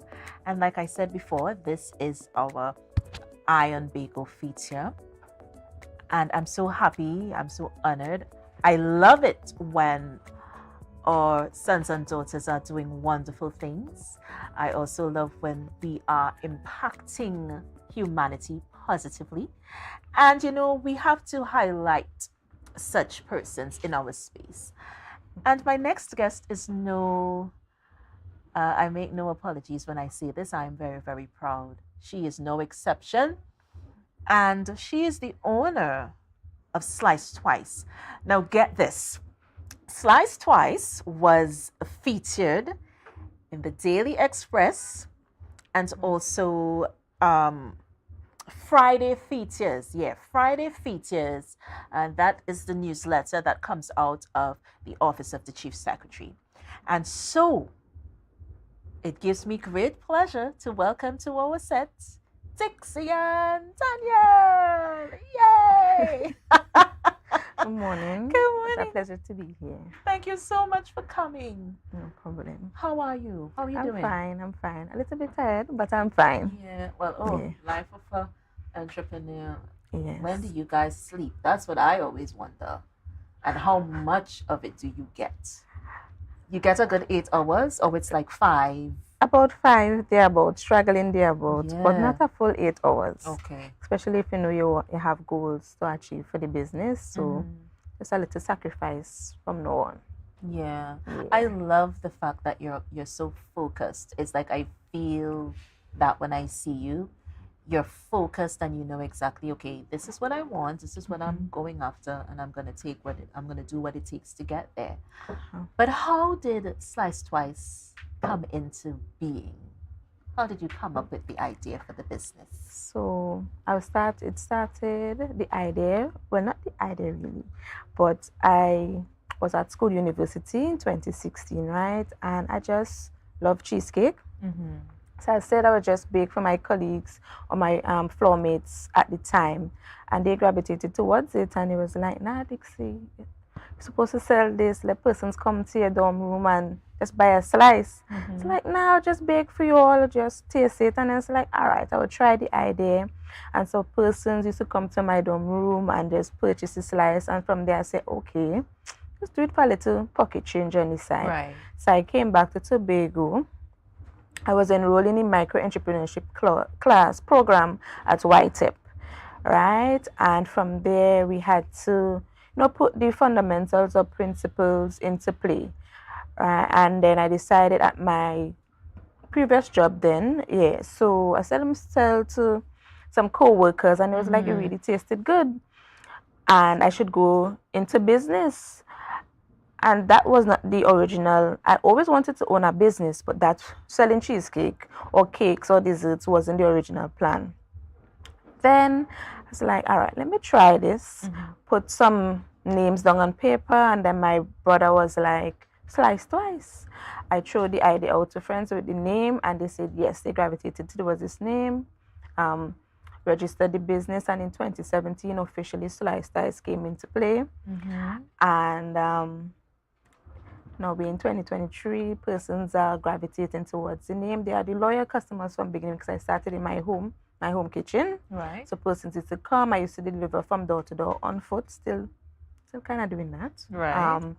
And like I said before, this is our Iron Bagel feature. And I'm so happy, I'm so honored. I love it when our sons and daughters are doing wonderful things. I also love when we are impacting humanity positively. And you know, we have to highlight such persons in our space. And my next guest is I make no apologies when I say this. I am very, very proud. She is no exception. And she is the owner of Slice Twice. Now get this. Slice Twice was featured in the Daily Express and also Friday Features. Yeah, Friday Features. And that is the newsletter that comes out of the Office of the Chief Secretary. And so it gives me great pleasure to welcome to our set Dixie and Daniel. Yay! Good morning. Good morning. It's a pleasure to be here. Thank you so much for coming. No problem. How are you? How are you doing? I'm fine. A little bit tired, but I'm fine. Yeah, well, life of an entrepreneur. Yes. When do you guys sleep? That's what I always wonder. And how much of it do you get? You get a good 8 hours, or it's like 5? About 5, thereabout, struggling thereabout, but Yeah. not a full 8 hours. Okay. Especially if you know you have goals to achieve for the business. So just a little sacrifice from now on. Yeah. I love the fact that you're so focused. It's like I feel that when I see you, you're focused and you know exactly, okay, this is what I want, this is what I'm going after, and I'm gonna do what it takes to get there. But how did Slice Twice come into being? How did you come up with the idea for the business? So it started the idea, well, not the idea really, but I was at school university in 2016, right? And I just love cheesecake. So I said I would just bake for my colleagues or my floor mates at the time. And they gravitated towards it. And it was like, nah, Dixie, you're supposed to sell this. Let persons come to your dorm room and just buy a slice. It's like, nah, I'll just bake for you all. Just taste it. And it's like, all right, I would try the idea. And so persons used to come to my dorm room and just purchase a slice. And from there I said, okay, just do it for a little pocket change on the side. Right. So I came back to Tobago. I was enrolling in micro-entrepreneurship class program at YTEP, right? And from there, we had to, put the fundamentals or principles into play. And then I decided at my previous job then, so I said, let me sell to some co-workers, and it was like, it really tasted good. And I should go into business. And that was not the original. I always wanted to own a business, but that selling cheesecake or cakes or desserts wasn't the original plan. Then I was like, all right, let me try this. Put some names down on paper, and then my brother was like, Slice Twice. I threw the idea out to friends with the name, and they said yes, they gravitated towards this name. Registered the business, and in 2017, officially Slice Twice came into play. And now we're in 2023, persons are gravitating towards the name. They are the loyal customers from beginning, because I started in my home kitchen. Right. So persons used to come. I used to deliver from door to door on foot, still kind of doing that. Right.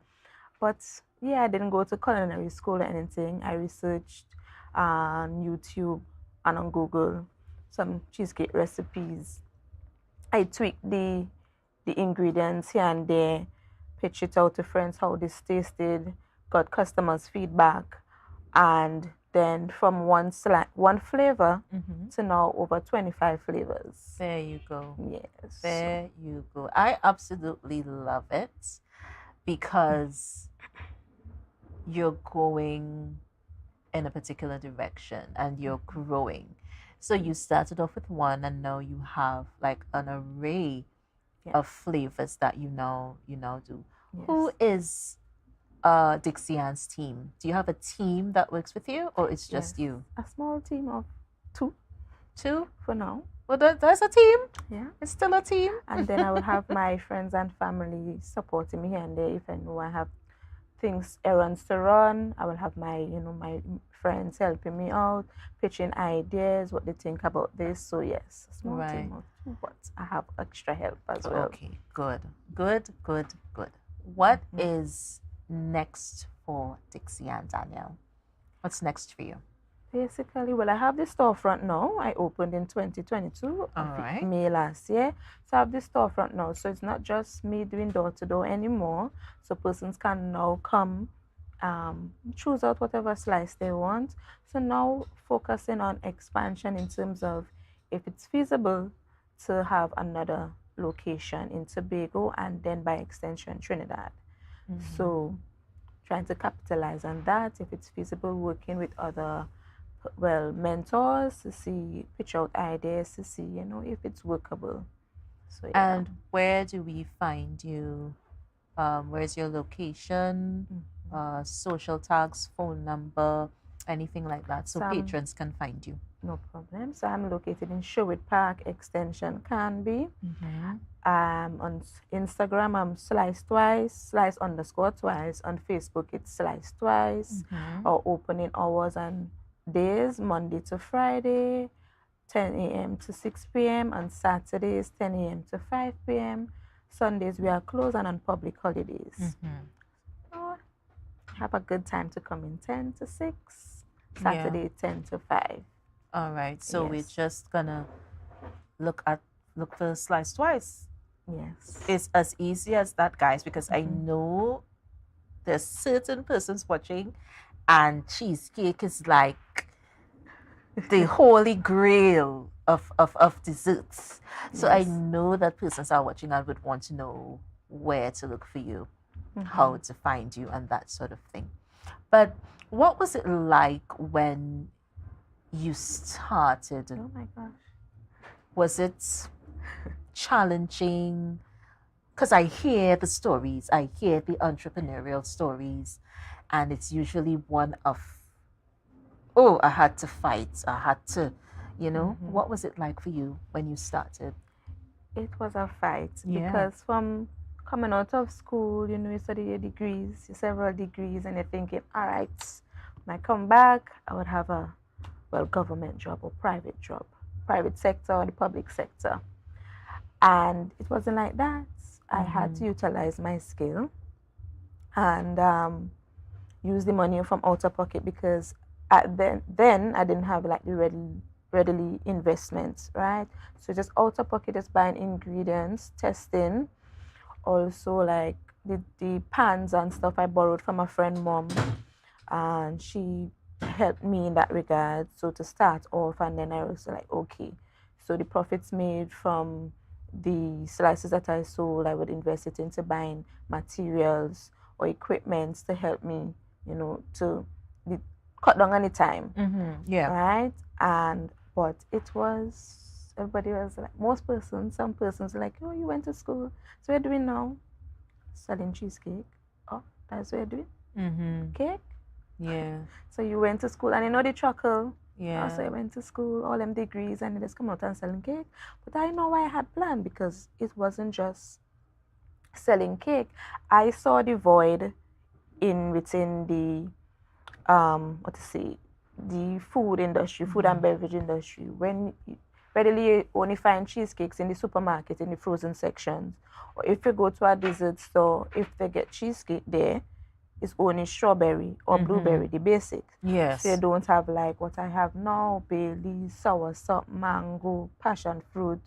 But yeah, I didn't go to culinary school or anything. I researched on YouTube and on Google some cheesecake recipes. I tweak the ingredients here and there, pitch it out to friends how this tasted, got customers' feedback, and then from one flavor to now over 25 flavors. There you go. Yes. There you go. I absolutely love it because you're going in a particular direction and you're growing. So you started off with one and now you have like an array of flavors that you now do. Yes. Who is Dixie Ann's team? Do you have a team that works with you or it's just you? A small team of two. Two? For now. Well, that's a team. Yeah. It's still a team. And then I will have my friends and family supporting me here and there. If I know I have errands to run, I will have my friends helping me out, pitching ideas, what they think about this. So yes, small team of two, but I have extra help as well. Okay, good. What is next for Dixie and Danielle? What's next for you? Basically, well, I have the storefront now. I opened in 2022, May last year. So I have the storefront now. So it's not just me doing door-to-door anymore. So persons can now come, choose out whatever slice they want. So now focusing on expansion in terms of if it's feasible to have another location in Tobago and then by extension Trinidad. So trying to capitalize on that, if it's feasible, working with other mentors to see, pitch out ideas to see, if it's workable. So And where do we find you? Where's your location? Social tags, phone number, anything like that, so patrons can find you. No problem. So I'm located in Sherwood Park, extension Canby. On Instagram, I'm slice_twice. On Facebook, it's slice twice. Our opening hours and days, Monday to Friday, 10 a.m. to 6 p.m. On Saturdays, 10 a.m. to 5 p.m. Sundays, we are closed, and on public holidays. So have a good time to come in 10 to 6, Saturday 10 to 5. All right, so we're just gonna look for Slice Twice. Yes. It's as easy as that, guys, because I know there's certain persons watching and cheesecake is like the holy grail of desserts. So I know that persons are watching and would want to know where to look for you, how to find you, and that sort of thing. But what was it like when you started? Oh my gosh. Was it challenging? Because I hear the stories, I hear the entrepreneurial stories, and it's usually one of, I had to fight, I had to, What was it like for you when you started? It was a fight because from coming out of school, you study your degrees, your several degrees, and you're thinking, all right, when I come back, I would have a, government job or private job, private sector or the public sector. And it wasn't like that. I had to utilize my skill and use the money from outer pocket because then I didn't have like the readily investments, right? So just outer pocket, just buying ingredients, testing. Also like the pans and stuff I borrowed from a friend mom, and she helped me in that regard. So to start off, and then I was like, okay, so the profits made from the slices that I sold, I would invest it into buying materials or equipment to help me, to cut down on the time. Right? But it was, everybody was like, some persons were like, oh, you went to school. So what are you doing now? Selling cheesecake. Oh, that's what you're doing? Cake? Yeah. So you went to school, and the chuckle. Yeah. So I went to school, all them degrees, and just come out and selling cake. But I know why I had planned, because it wasn't just selling cake. I saw the void within the the food industry, food and beverage industry. When you readily only find cheesecakes in the supermarket, in the frozen sections, or if you go to a dessert store, if they get cheesecake there, it's only strawberry or blueberry, the basic. Yes. So you don't have like what I have now, Bailey, soursop, mango, passion fruit,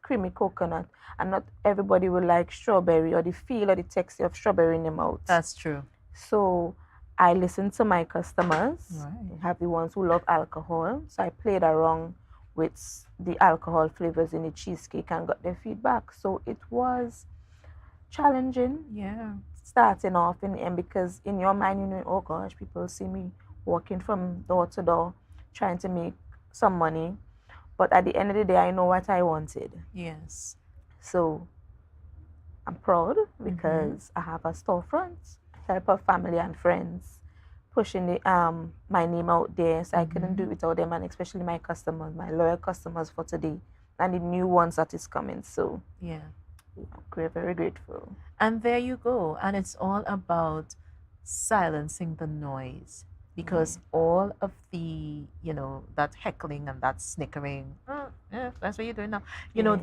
creamy coconut, and not everybody will like strawberry or the feel or the texture of strawberry in the mouth. That's true. So I listen to my customers. Right. I have the ones who love alcohol. So I played around with the alcohol flavors in the cheesecake and got their feedback. So it was challenging. Yeah. Starting off in the end, because in your mind you know, oh gosh, people see me walking from door to door trying to make some money. But at the end of the day, I know what I wanted. Yes. So I'm proud because I have a storefront, help of family and friends, pushing the my name out there. So I couldn't do it without them, and especially my customers, my loyal customers for today, and the new ones that is coming. So yeah, we're very grateful. And there you go. And it's all about silencing the noise. Because all of the, you know, that heckling and that snickering, yeah, that's what you're doing now. You know,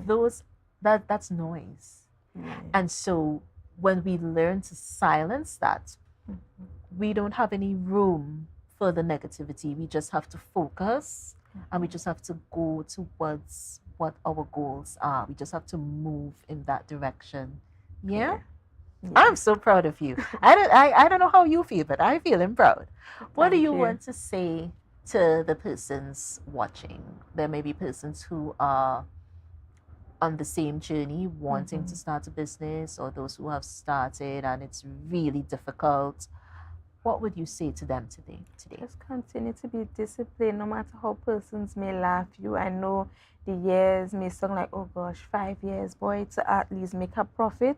that's noise. And so when we learn to silence that, we don't have any room for the negativity. We just have to focus and we just have to go towards what our goals are. We just have to move in that direction. Yeah? I'm so proud of you. I don't know how you feel, but I feel proud. What do you want to say to the persons watching? There may be persons who are on the same journey, wanting to start a business, or those who have started and it's really difficult. What would you say to them today? Just continue to be disciplined, no matter how persons may laugh you. I know the years may sound like, oh gosh, 5 years, boy, to at least make a profit.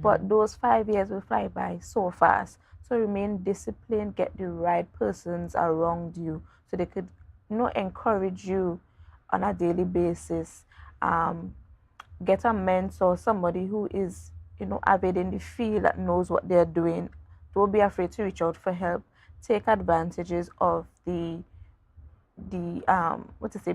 But those 5 years will fly by so fast. So remain disciplined, get the right persons around you so they could, you know, encourage you on a daily basis. Get a mentor, somebody who is, you know, avid in the field that knows what they're doing. Don't be afraid to reach out for help. Take advantages of the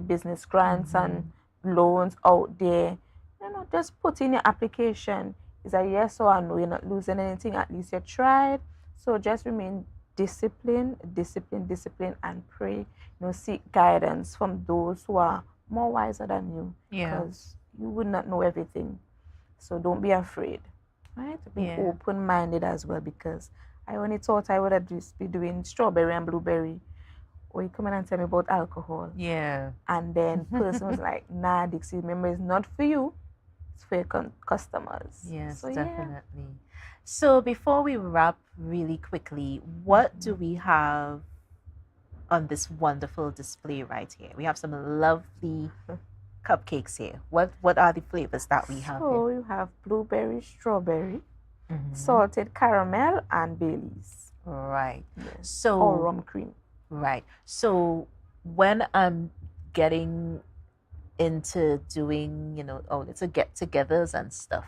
business grants and loans out there. You know, just put in your application. Is a yes or a no. You're not losing anything. At least you tried. So just remain disciplined, and pray. You know, seek guidance from those who are more wiser than you. Because you would not know everything. So don't be afraid. Right? Be open-minded as well, because I only thought I would have just be doing strawberry and blueberry. Or you come in and tell me about alcohol. Yeah. And then person was like, nah, Dixie, remember, it's not for you. It's for your customers. Yes, so, definitely. So before we wrap really quickly, what do we have on this wonderful display right here? We have some lovely cupcakes here. What are the flavors that we have So here? you have blueberry, strawberry, salted caramel, and Baileys. Right. Yes. So or rum cream. Right. So when I'm getting into doing, you know, it's a get-togethers and stuff,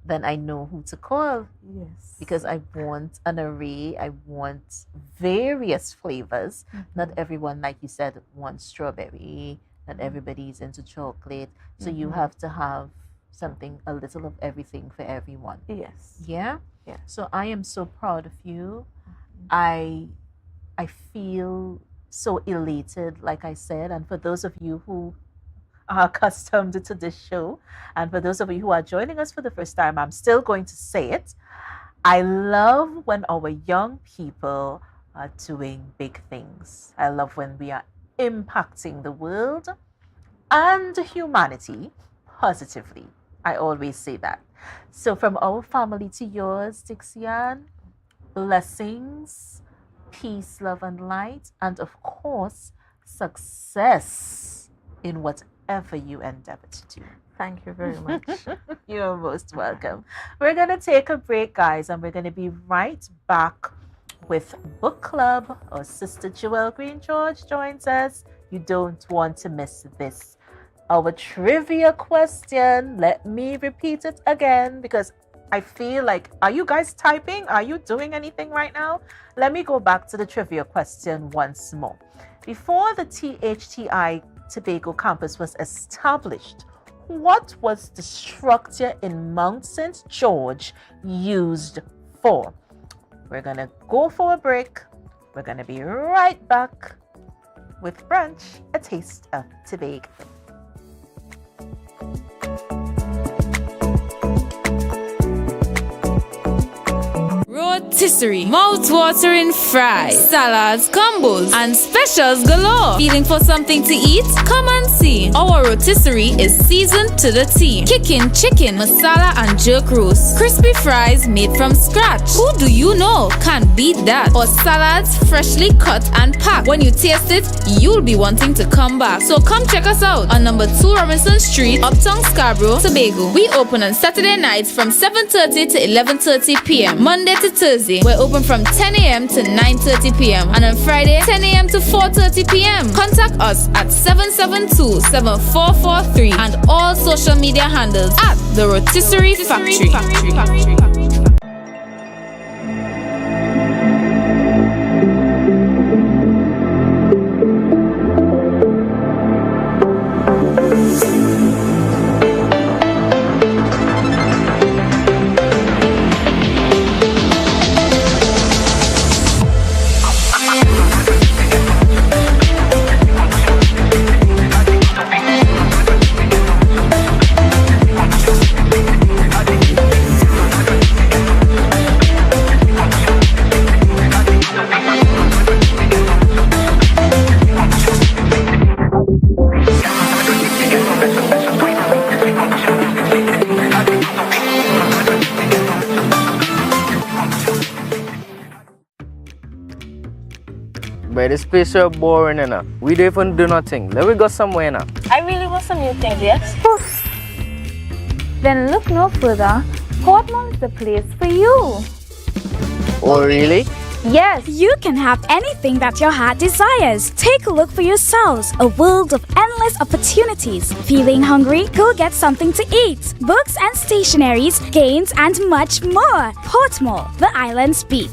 then I know who to call. Yes. Because I want an array. I want various flavors. Not everyone, like you said, wants strawberry. Not everybody's into chocolate. So you have to have something, a little of everything for everyone. Yes. Yeah? Yeah. So I am so proud of you. I feel so elated, like I said. And for those of you who are accustomed to this show, and for those of you who are joining us for the first time, I'm still going to say it. I love when our young people are doing big things. I love when we are impacting the world and humanity positively. I always say that. So from our family to yours, Dixian, blessings, peace, love, and light, and of course, success in whatever you endeavor to do. Thank you very much. You're most welcome. We're going to take a break, guys, and we're going to be right back with Book Club. Our sister Joelle Green George joins us. You don't want to miss this. Our trivia question, let me repeat it again because I feel like, are you guys typing? Are you doing anything right now? Let me go back to the trivia question once more. Before the THTI Tobago campus was established, what was the structure in Mount St. George used for? We're going to go for a break. We're going to be right back with Brunch, a taste of Tobago. rotisserie, mouth-watering fries, salads, combos, and specials galore. Feeling for something to eat? Come and see. Our rotisserie is seasoned to the T. Kicking chicken, masala, and jerk roast. Crispy fries made from scratch. Who do you know can beat that? Or salads freshly cut and packed. When you taste it, you'll be wanting to come back. So come check us out on number 2 Robinson Street, Uptown Scarborough, Tobago. We open on Saturday nights from 7:30 to 11:30 p.m. Monday to Thursday, we're open from 10 a.m. to 9:30 p.m. And on Friday, 10 a.m. to 4:30 p.m. Contact us at 772-7443 and all social media handles at The Rotisserie Factory. But this place so boring, enough. We don't even do nothing. Let me go somewhere now. I really want some new things, yes? Then look no further. Portmore is the place for you. Oh, really? Yes, you can have anything that your heart desires. Take a look for yourselves. A world of endless opportunities. Feeling hungry? Go get something to eat. Books and stationeries, games, and much more. Portmore, the island's beat.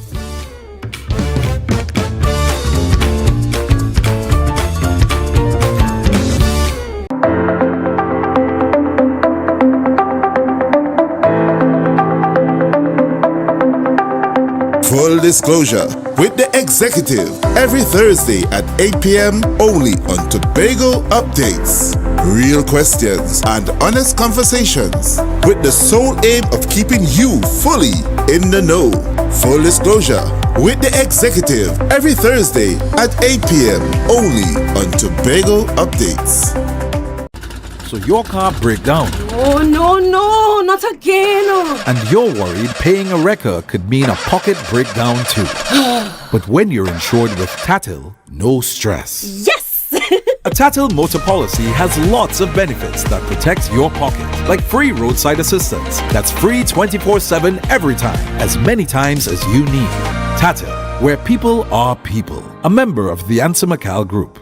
Full disclosure with the executive every Thursday at 8 p.m. only on Tobago Updates. Real questions and honest conversations with the sole aim of keeping you fully in the know. Full disclosure with the executive every Thursday at 8 p.m. only on Tobago Updates. So your car break down Oh, no, not again. and you're worried paying a wrecker could mean a pocket breakdown too. But when you're insured with Tatil, no stress. Yes! A Tatil motor policy has lots of benefits that protect your pocket, like free roadside assistance. That's free 24/7 every time, as many times as you need. Tatil, where people are people. A member of the Ansa McCall Group.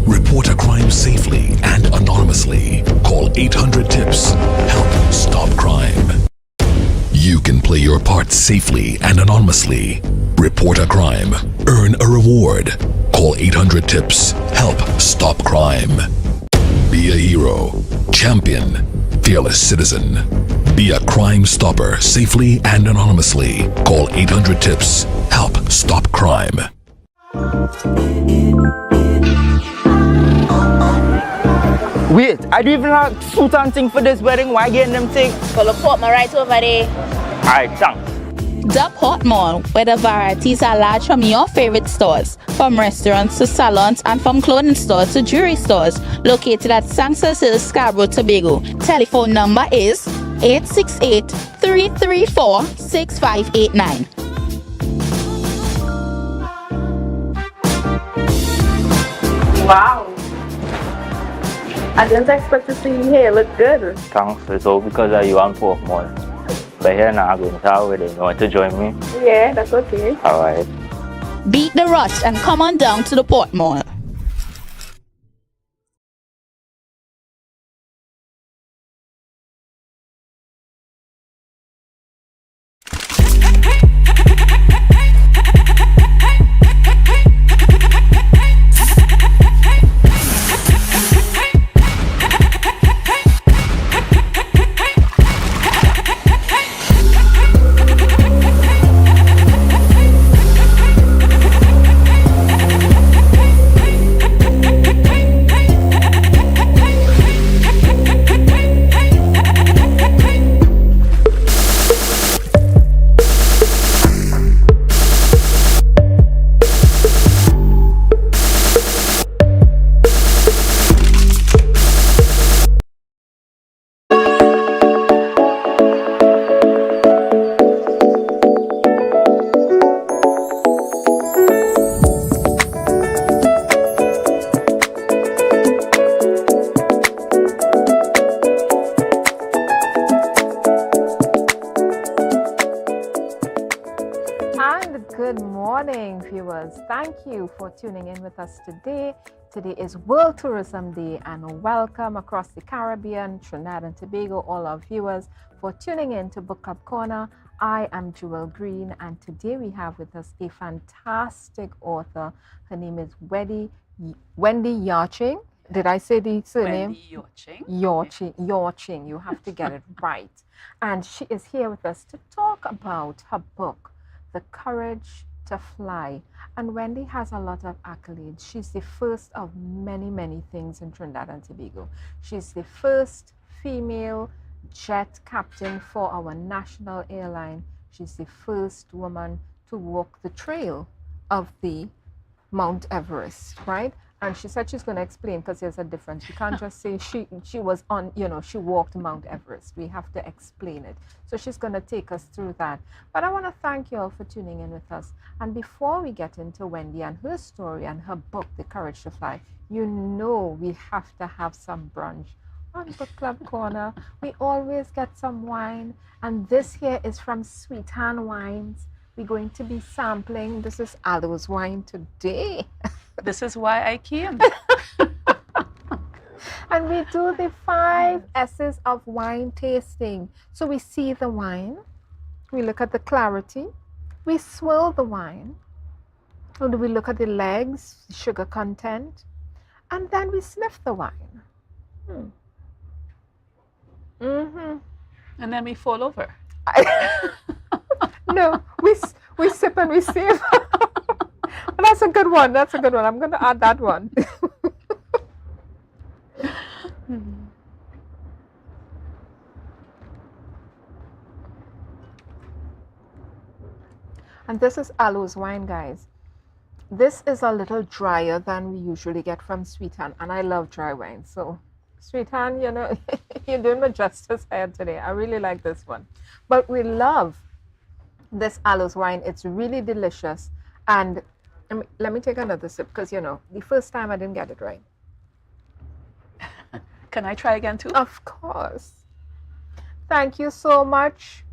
Report a crime safely and anonymously. Call 800-TIPS. Help stop crime. You can play your part safely and anonymously. Report a crime. Earn a reward. Call 800-TIPS. Help stop crime. Be a hero. Champion. Fearless citizen. Be a crime stopper safely and anonymously. Call 800-TIPS. Help stop crime. Wait, I don't even have suit and thing for this wedding. Why getting them things? Call a Portmore right over there. Alright, thanks. The Portmore, where the varieties are large from your favorite stores, from restaurants to salons and from clothing stores to jewelry stores, located at Sanctus Hill, Scarborough, Tobago. Telephone number is 868-334-6589. Wow. I didn't expect to see you here. Look good. Thanks. It's all because of you and Portmore. But here now, I'm going to have with you. You want to join me? Yeah, that's okay. Alright. Beat the rush and come on down to the Portmore. Good morning, viewers. Thank you for tuning in with us today. Today is World Tourism Day, and welcome across the Caribbean, Trinidad and Tobago, all our viewers, for tuning in to Book Club Corner. I am Jewel Green, and today we have with us a fantastic author. Her name is Wendy Yaching. Did I say the surname? Wendy Yaching. You have to get it right. And she is here with us to talk about her book, The Courage to Fly. And Wendy has a lot of accolades. She's the first of many, many things in Trinidad and Tobago. She's the first female jet captain for our national airline. She's the first woman to walk the trail of the Mount Everest, right? And she said she's going to explain, because there's a difference. You can't just say she was on, she walked Mount Everest. We have to explain it. So she's going to take us through that. But I want to thank you all for tuning in with us. And before we get into Wendy and her story and her book, The Courage to Fly, we have to have some brunch on Book Club Corner. We always get some wine. And this here is from Sweet Hand Wines. We're going to be sampling. This is Aloe's wine today. This is why I came. And we do the 5 S's of wine tasting. So we see the wine, we look at the clarity, we swirl the wine, and we look at the legs, the sugar content, and then we sniff the wine. And then we fall over. No, we sip and we save. That's a good one. That's a good one. I'm going to add that one. And this is Aloe's wine, guys. This is a little drier than we usually get from Sweet Hand, and I love dry wine. So, Sweet Hand, you're doing me justice here today. I really like this one. But we love this Aloe's wine. It's really delicious. And let me take another sip, because, the first time I didn't get it right. Can I try again too? Of course. Thank you so much,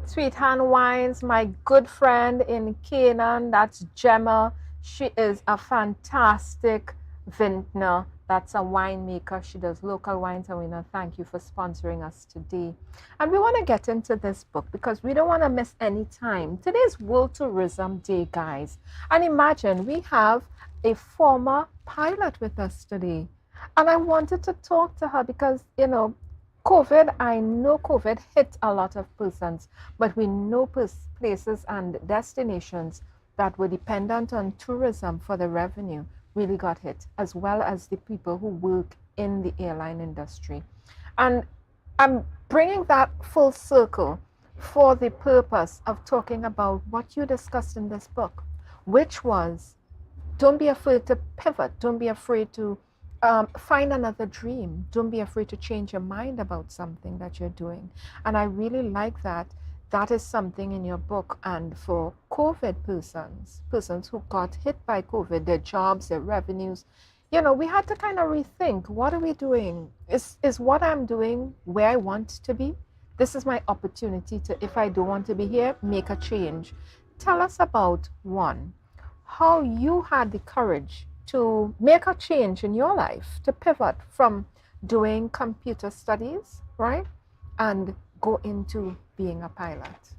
Sweet Hand Wines, my good friend in Canaan. That's Gemma. She is a fantastic vintner. That's a winemaker. She does local wines, and we want to thank you for sponsoring us today. And we want to get into this book because we don't want to miss any time. Today's World Tourism Day, guys. And imagine we have a former pilot with us today. And I wanted to talk to her because, COVID, I know COVID hit a lot of persons, but we know places and destinations that were dependent on tourism for the revenue really got hit, as well as the people who work in the airline industry. And I'm bringing that full circle for the purpose of talking about what you discussed in this book, which was, don't be afraid to pivot. Don't be afraid to find another dream. Don't be afraid to change your mind about something that you're doing. And I really like that. That is something in your book. And for COVID persons who got hit by COVID, their jobs, their revenues, we had to kind of rethink, what are we doing? Is what I'm doing where I want to be? This is my opportunity to, if I don't want to be here, make a change. Tell us about, one, how you had the courage to make a change in your life, to pivot from doing computer studies, right? And go into being a pilot.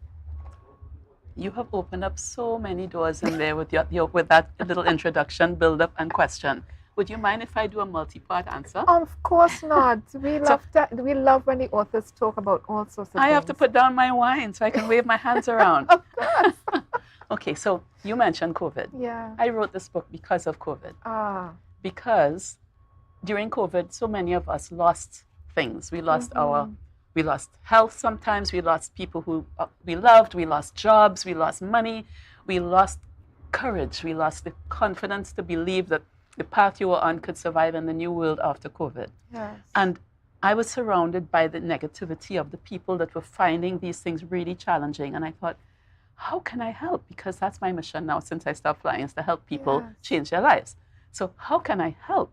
You have opened up so many doors in there with with that little introduction, build up, and question. Would you mind if I do a multi-part answer? Of course not. We love that. We love when the authors talk about all sorts of things. I have to put down my wine so I can wave my hands around. Of course. Okay, so you mentioned COVID. Yeah. I wrote this book because of COVID. Because during COVID, so many of us lost things. We lost we lost health sometimes, we lost people who we loved, we lost jobs, we lost money, we lost courage, we lost the confidence to believe that the path you were on could survive in the new world after COVID. Yes. And I was surrounded by the negativity of the people that were finding these things really challenging. And I thought, how can I help? Because that's my mission now since I stopped flying, is to help people change their lives. So how can I help?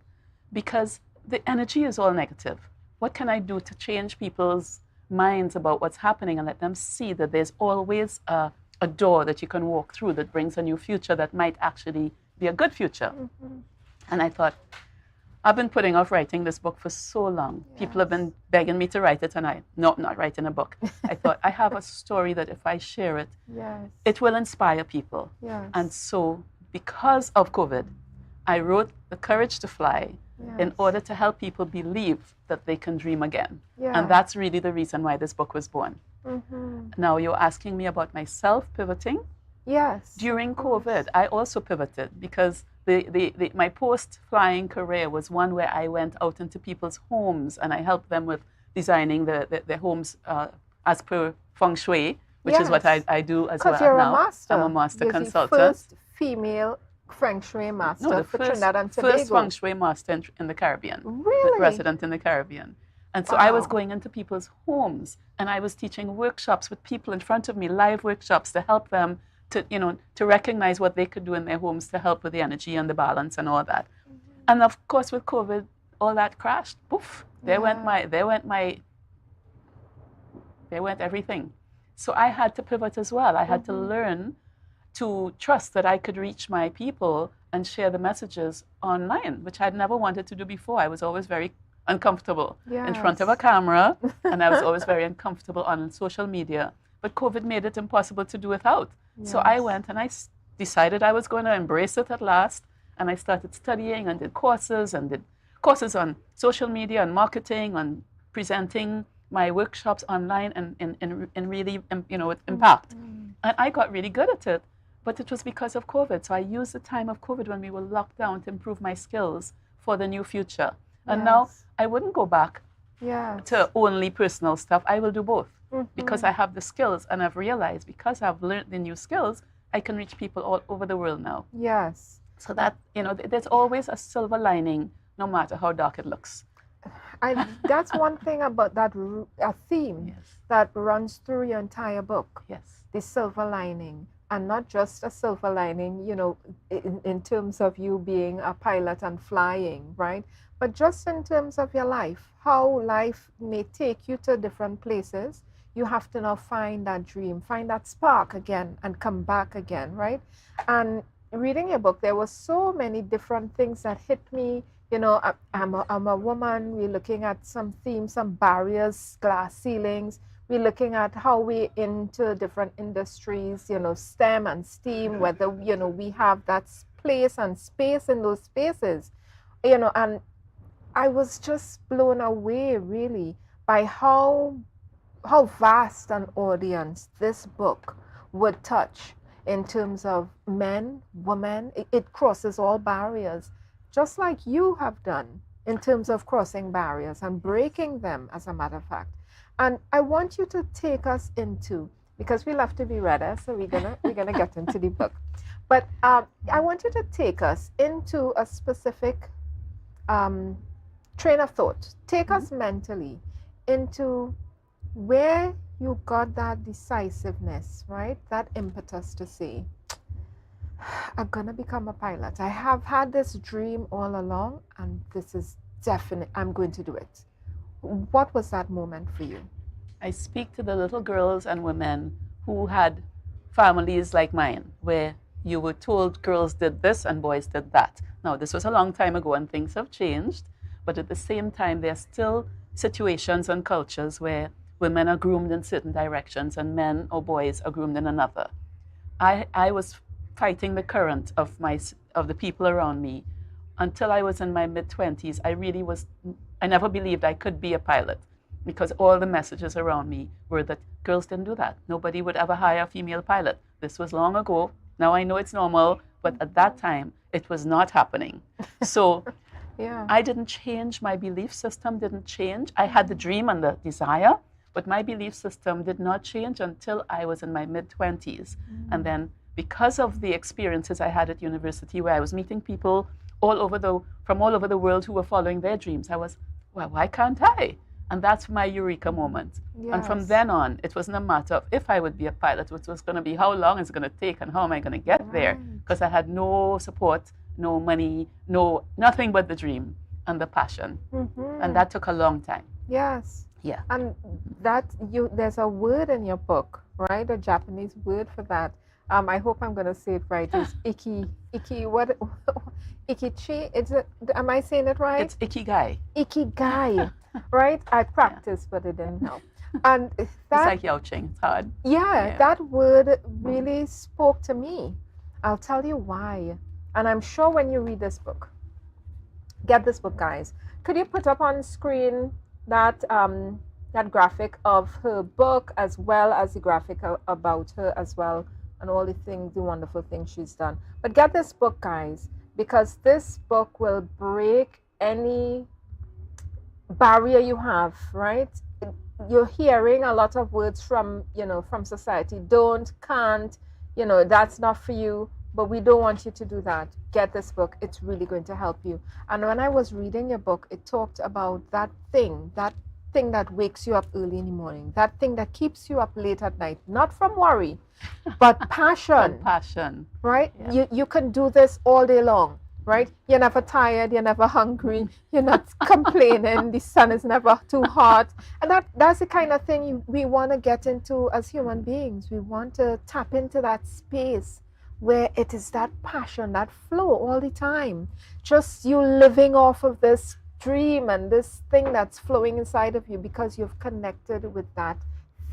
Because the energy is all negative. What can I do to change people's minds about what's happening and let them see that there's always a a door that you can walk through that brings a new future that might actually be a good future. And I thought, I've been putting off writing this book for so long. People have been begging me to write it, and not writing a book. I thought, I have a story that if I share it, it will inspire people. And so, because of COVID, I wrote The Courage to Fly in order to help people believe that they can dream again. And that's really the reason why this book was born. Now, you're asking me about myself pivoting? Yes. During COVID, I also pivoted because my post-flying career was one where I went out into people's homes and I helped them with designing their homes as per feng shui, which is what I do as well you're now. A master. I'm a master you're consultant. The first female feng shui master for Trinidad and Tobago. First feng shui master in the Caribbean. Really? Resident in the Caribbean. And so I was going into people's homes and I was teaching workshops with people in front of me, live workshops to help them to recognize what they could do in their homes to help with the energy and the balance and all that. And of course, with COVID, all that crashed. Poof! There went everything. So I had to pivot as well. I had to learn to trust that I could reach my people and share the messages online, which I'd never wanted to do before. I was always very uncomfortable in front of a camera, and I was always very uncomfortable on social media. But COVID made it impossible to do without. So I went and I decided I was going to embrace it at last. And I started studying and did courses on social media and marketing, on presenting my workshops online and really, with impact. And I got really good at it. But it was because of COVID. So I used the time of COVID when we were locked down to improve my skills for the new future. And now I wouldn't go back to only personal stuff. I will do both. Because I have the skills and I've realized because I've learned the new skills, I can reach people all over the world now. Yes. So that, there's always a silver lining, no matter how dark it looks. That's one thing about a theme that runs through your entire book. Yes. The silver lining. And not just a silver lining, in terms of you being a pilot and flying, right? But just in terms of your life, how life may take you to different places. You have to now find that dream, find that spark again and come back again, right? And reading your book, there were so many different things that hit me. I'm a woman. We're looking at some themes, some barriers, glass ceilings. We're looking at how we into different industries, STEM and STEAM, whether, we have that place and space in those spaces, and I was just blown away really by how vast an audience this book would touch in terms of men, women. It crosses all barriers, just like you have done in terms of crossing barriers and breaking them, as a matter of fact. And I want you to take us into, because we love to be ready, so we're gonna get into the book. But I want you to take us into a specific train of thought. Take us mentally into where you got that decisiveness, right? That impetus to say, I'm gonna become a pilot. I have had this dream all along, and this is definite. I'm going to do it. What was that moment for you? I speak to the little girls and women who had families like mine, where you were told girls did this and boys did that. Now, this was a long time ago and things have changed, but at the same time, there are still situations and cultures where women are groomed in certain directions and men or boys are groomed in another. I was fighting the current of the people around me until I was in my mid-20s. I never believed I could be a pilot because all the messages around me were that girls didn't do that. Nobody would ever hire a female pilot. This was long ago. Now I know it's normal, but at that time, it was not happening. So I didn't change. My belief system didn't change. I had the dream and the desire, but my belief system did not change until I was in my mid-20s. And then because of the experiences I had at university where I was meeting people from all over the world who were following their dreams, I was, well, why can't I? And that's my eureka moment. Yes. And from then on, it wasn't a matter of if I would be a pilot, it was going to be how long it's going to take and how am I going to get there? Because I had no support, no money, nothing but the dream and the passion. And that took a long time. Yes. Yeah. And there's a word in your book, right? A Japanese word for that. I hope I'm going to say it right. It's what? Ikichi? Am I saying it right? It's ikigai. Ikigai, right? I practiced, but it didn't help. And It's that, like yauching. It's hard. yeah, that word really spoke to me. I'll tell you why. And I'm sure when you read this book, get this book, guys. Could you put up on screen that that graphic of her book as well as the graphic about her as well, and all the things, the wonderful things she's done. But get this book, guys, because this book will break any barrier you have, right? You're hearing a lot of words from, from society. Don't, can't, that's not for you. But we don't want you to do that. Get this book. It's really going to help you. And when I was reading your book, it talked about that thing that wakes you up early in the morning, that thing that keeps you up late at night, not from worry, but passion. Passion. Right? Yeah. You can do this all day long, right? You're never tired, you're never hungry, you're not complaining, the sun is never too hot. And that's the kind of thing we want to get into as human beings. We want to tap into that space where it is that passion, that flow all the time. Just you living off of this dream and this thing that's flowing inside of you because you've connected with that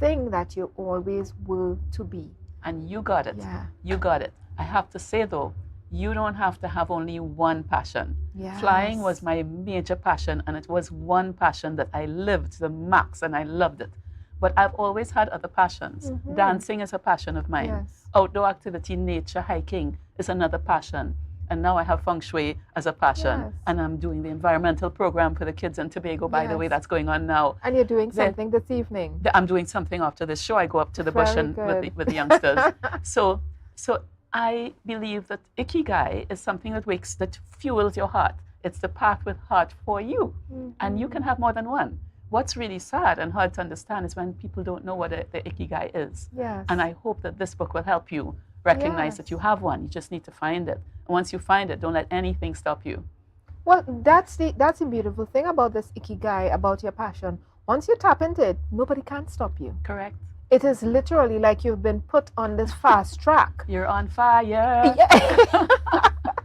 thing that you always were to be. And you got it. Yeah. You got it. I have to say though, you don't have to have only one passion. Yes. Flying was my major passion, and it was one passion that I lived to the max, and I loved it. But I've always had other passions. Mm-hmm. Dancing is a passion of mine. Yes. Outdoor activity, nature, hiking is another passion. And now I have feng shui as a passion. Yes. And I'm doing the environmental program for the kids in Tobago, by the way, that's going on now. And you're doing something this evening. I'm doing something after this show. I go up to the bush and with the youngsters. So I believe that ikigai is something that fuels your heart. It's the path with heart for you. Mm-hmm. And you can have more than one. What's really sad and hard to understand is when people don't know what the ikigai is. Yes. And I hope that this book will help you recognize that you have one. You just need to find it. And once you find it, don't let anything stop you. Well, that's the beautiful thing about this ikigai, about your passion. Once you tap into it, nobody can stop you. Correct. It is literally like you've been put on this fast track. You're on fire.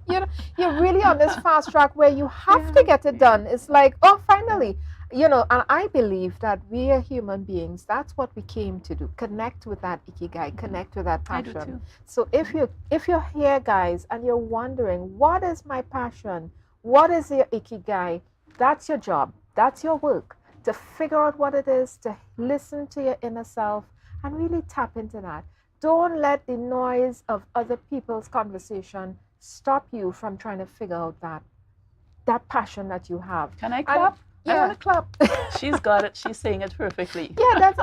You're really on this fast track where you have to get it done. It's like, oh, finally. And I believe that we are human beings. That's what we came to do. Connect with that ikigai, connect with that passion. I do too. So if you're here, guys, and you're wondering, what is my passion? What is your ikigai? That's your job. That's your work. To figure out what it is, to listen to your inner self, and really tap into that. Don't let the noise of other people's conversation stop you from trying to figure out that passion that you have. Can I clap? I want to clap. She's got it. She's saying it perfectly. Yeah,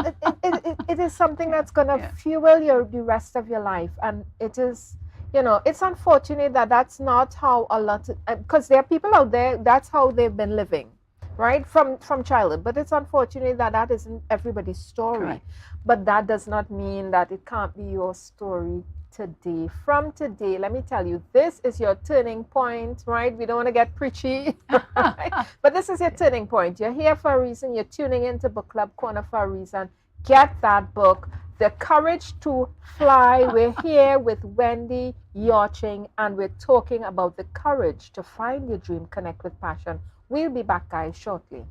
it is something that's going to fuel the rest of your life. And it is, it's unfortunate that that's not how a lot, because there are people out there, that's how they've been living, right? From childhood. But it's unfortunate that isn't everybody's story. Right. But that does not mean that it can't be your story today. From today, let me tell you, this is your turning point, right? We don't want to get preachy, right? But this is your turning point. You're here for a reason. You're tuning into Book Club Corner for a reason. Get that book, The Courage to Fly. We're here with Wendy Yachting, and we're talking about the courage to find your dream, connect with passion. We'll be back, guys, shortly.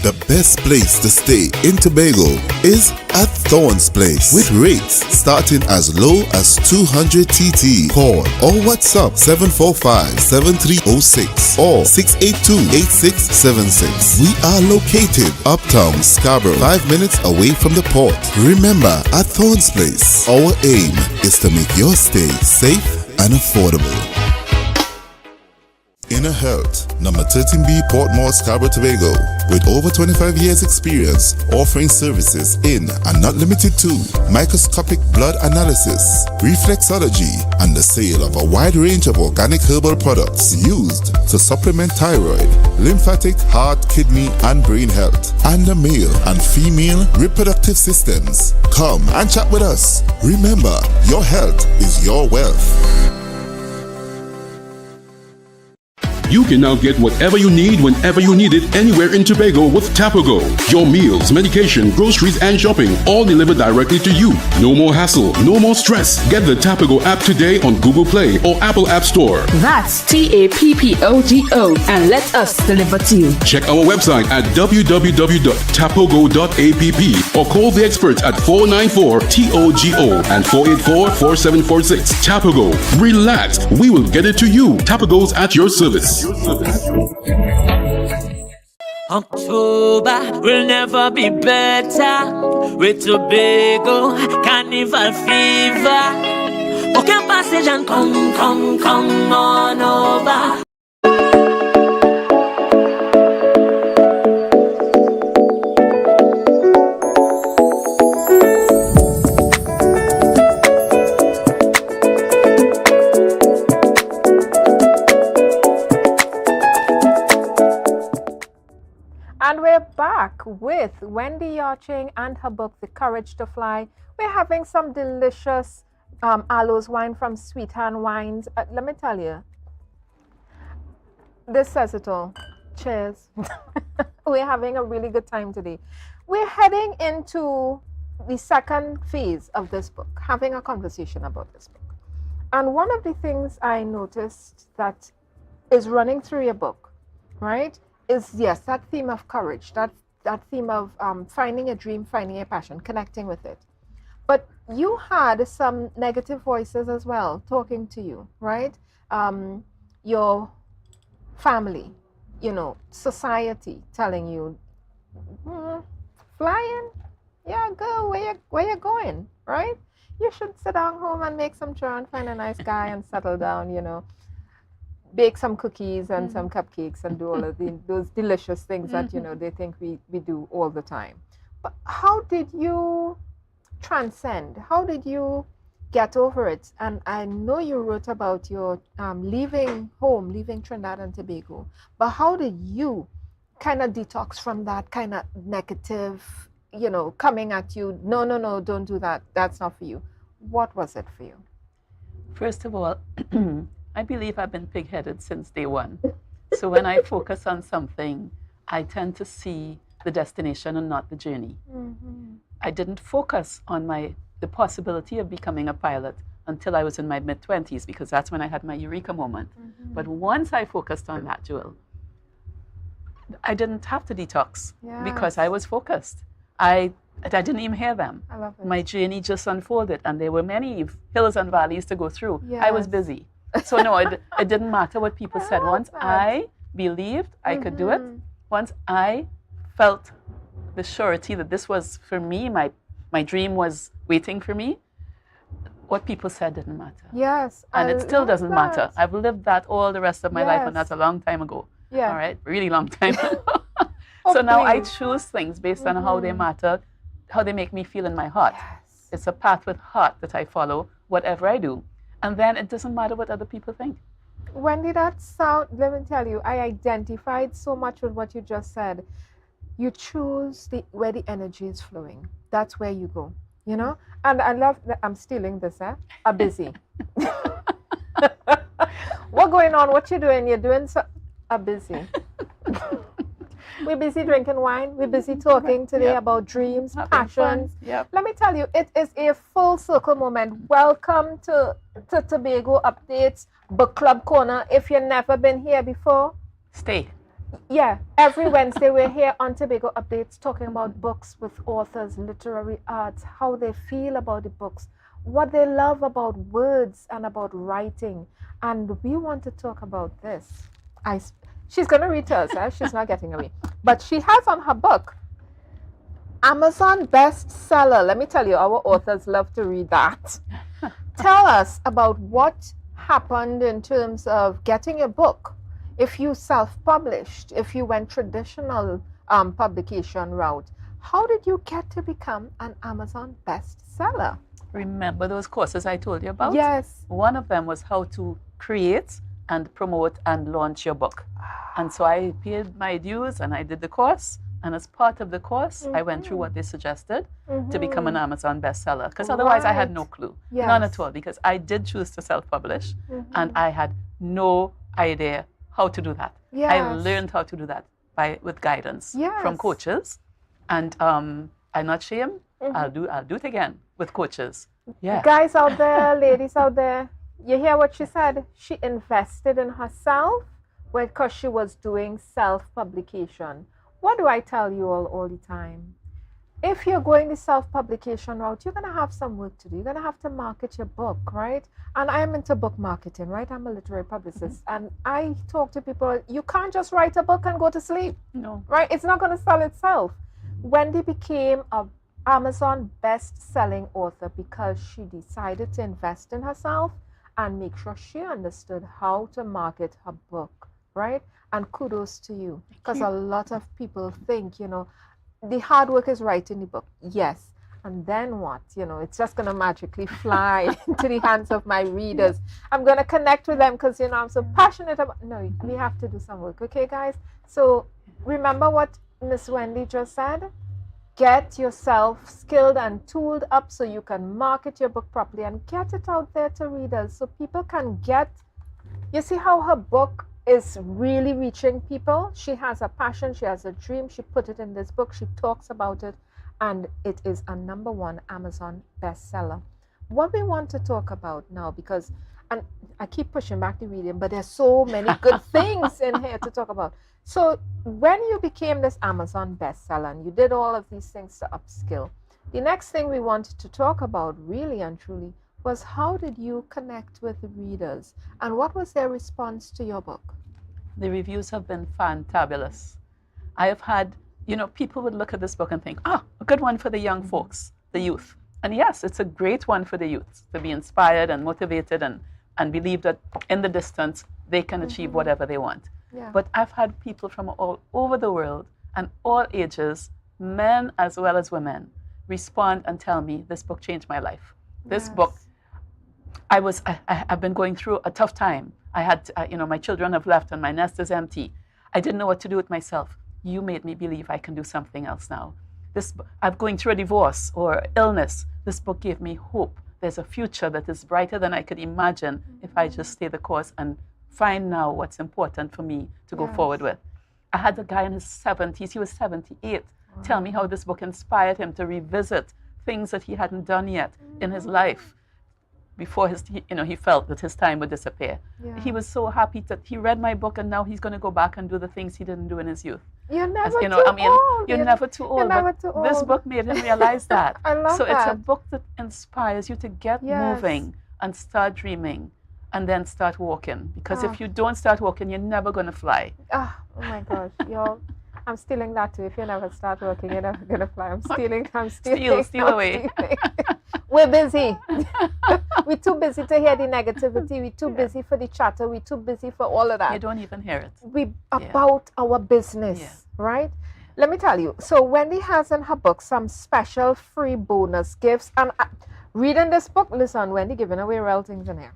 The best place to stay in Tobago is at Thorns Place with rates starting as low as 200 TT. Call or WhatsApp 745-7306 or 682-8676. We are located uptown Scarborough, 5 minutes away from the port. Remember, at Thorns Place, our aim is to make your stay safe and affordable. Inner Health, number 13B Portmore, Scarborough, Tobago, with over 25 years experience offering services in and not limited to microscopic blood analysis, reflexology, and the sale of a wide range of organic herbal products used to supplement thyroid, lymphatic, heart, kidney, and brain health, and the male and female reproductive systems. Come and chat with us. Remember, your health is your wealth. You can now get whatever you need whenever you need it anywhere in Tobago with Tobago. Your meals, medication, groceries, and shopping all delivered directly to you. No more hassle, no more stress. Get the Tobago app today on Google Play or Apple App Store. That's TAPPOGO and let us deliver to you. Check our website at www.tapogo.app or call the experts at 494-TOGO and 484-4746. Tobago. Relax. We will get it to you. Tobago's at your service. October will never be better with Tobago Carnival fever. Book your passage and come on over. And we're back with Wendy Yarching and her book, The Courage to Fly. We're having some delicious aloes wine from Sweet Hand Wines. Let me tell you, this says it all. Cheers. We're having a really good time today. We're heading into the second phase of this book, having a conversation about this book. And one of the things I noticed that is running through your book, right, is, yes, that theme of courage, that theme of finding a dream, finding a passion, connecting with it. But you had some negative voices as well talking to you, right? Your family, society telling you, flying, yeah, go, where you going, right? You should sit down home and make some chore and find a nice guy and settle down, bake some cookies and some cupcakes and do all of those delicious things that, they think we do all the time. But how did you transcend? How did you get over it? And I know you wrote about your leaving home, leaving Trinidad and Tobago, but how did you kind of detox from that kind of negative, coming at you, no, don't do that, that's not for you? What was it for you? First of all, I believe I've been pig-headed since day one. So when I focus on something, I tend to see the destination and not the journey. Mm-hmm. I didn't focus on the possibility of becoming a pilot until I was in my mid-20s, because that's when I had my eureka moment. Mm-hmm. But once I focused on that, Joel, I didn't have to detox because I was focused. I didn't even hear them. I love it. My journey just unfolded, and there were many hills and valleys to go through. Yes. I was busy. So no, it didn't matter what people said. Once I believed I could do it, once I felt the surety that this was for me, my dream was waiting for me, what people said didn't matter. Yes. And it still doesn't matter. I've lived that all the rest of my life, and that's a long time ago. Yeah. All right? Really long time. So now I choose things based on how they matter, how they make me feel in my heart. Yes. It's a path with heart that I follow, whatever I do. And then it doesn't matter what other people think. When did that sound? Let me tell you, I identified so much with what you just said. You choose where the energy is flowing. That's where you go, And I love that I'm stealing this, A busy. What going on? What you doing? You're doing a busy. We're busy drinking wine. We're busy talking today about dreams, passions. Yep. Let me tell you, it is a full circle moment. Welcome to Tobago Updates Book Club Corner. If you've never been here before, stay. Yeah, every Wednesday we're here on Tobago Updates talking about books with authors, literary arts, how they feel about the books, what they love about words and about writing. And we want to talk about this. She's going to read to us, she's not getting away. But she has on her book, Amazon bestseller. Let me tell you, our authors love to read that. Tell us about what happened in terms of getting a book. If you self-published, if you went traditional publication route, how did you get to become an Amazon bestseller? Remember those courses I told you about? Yes. One of them was how to create and promote and launch your book. And so I paid my dues and I did the course. And as part of the course, I went through what they suggested to become an Amazon bestseller. Because otherwise I had no clue. Yes. None at all. Because I did choose to self-publish and I had no idea how to do that. Yes. I learned how to do that with guidance from coaches. And I'm not ashamed. I'll do it again with coaches. Yeah. Guys out there, ladies out there, you hear what she said? She invested in herself because she was doing self-publication. What do I tell you all the time? If you're going the self-publication route, you're going to have some work to do. You're going to have to market your book, right? And I'm into book marketing, right? I'm a literary publicist. And I talk to people, you can't just write a book and go to sleep. No. Right? It's not going to sell itself. Wendy became a Amazon best-selling author because she decided to invest in herself and make sure she understood how to market her book, right? And kudos to you, because a lot of people think, the hard work is writing the book. Yes. And then what? It's just going to magically fly into the hands of my readers. I'm going to connect with them because, I'm so passionate about... No, we have to do some work. Okay, guys? So remember what Miss Wendy just said? Get yourself skilled and tooled up so you can market your book properly and get it out there to readers so people can get... You see how her book is really reaching people? She has a passion, she has a dream, she put it in this book, she talks about it, and it is a #1 Amazon bestseller. What we want to talk about now, because, and I keep pushing back the reading, but there's so many good things in here to talk about. So when you became this Amazon bestseller and you did all of these things to upskill, the next thing we wanted to talk about really and truly was how did you connect with the readers and what was their response to your book? The reviews have been fantabulous. I have had, people would look at this book and think, a good one for the young folks, the youth. And yes, it's a great one for the youth to be inspired and motivated and believe that in the distance they can achieve whatever they want. Yeah. But I've had people from all over the world and all ages, men as well as women, respond and tell me, this book changed my life. This book, I've been going through a tough time. I had, my children have left and my nest is empty. I didn't know what to do with myself. You made me believe I can do something else now. I'm going through a divorce or illness. This book gave me hope. There's a future that is brighter than I could imagine if I just stay the course and find now what's important for me to go forward with. I had a guy in his 70s, he was 78, tell me how this book inspired him to revisit things that he hadn't done yet in his life before he felt that his time would disappear. Yeah. He was so happy that he read my book and now he's going to go back and do the things he didn't do in his youth. You're never too old. You're never too old. You're never but too old. This book made him realize that. I love so that. It's a book that inspires you to get moving and start dreaming and then start walking. Because if you don't start walking, you're never going to fly. Oh my gosh, y'all. I'm stealing that too. If you never start working, you're never going to fly. I'm stealing. Steal away. We're busy. We're too busy to hear the negativity. We're too busy for the chatter. We're too busy for all of that. You don't even hear it. We about our business, right? Let me tell you. So Wendy has in her book some special free bonus gifts. And reading this book, listen, Wendy giving away real things in here.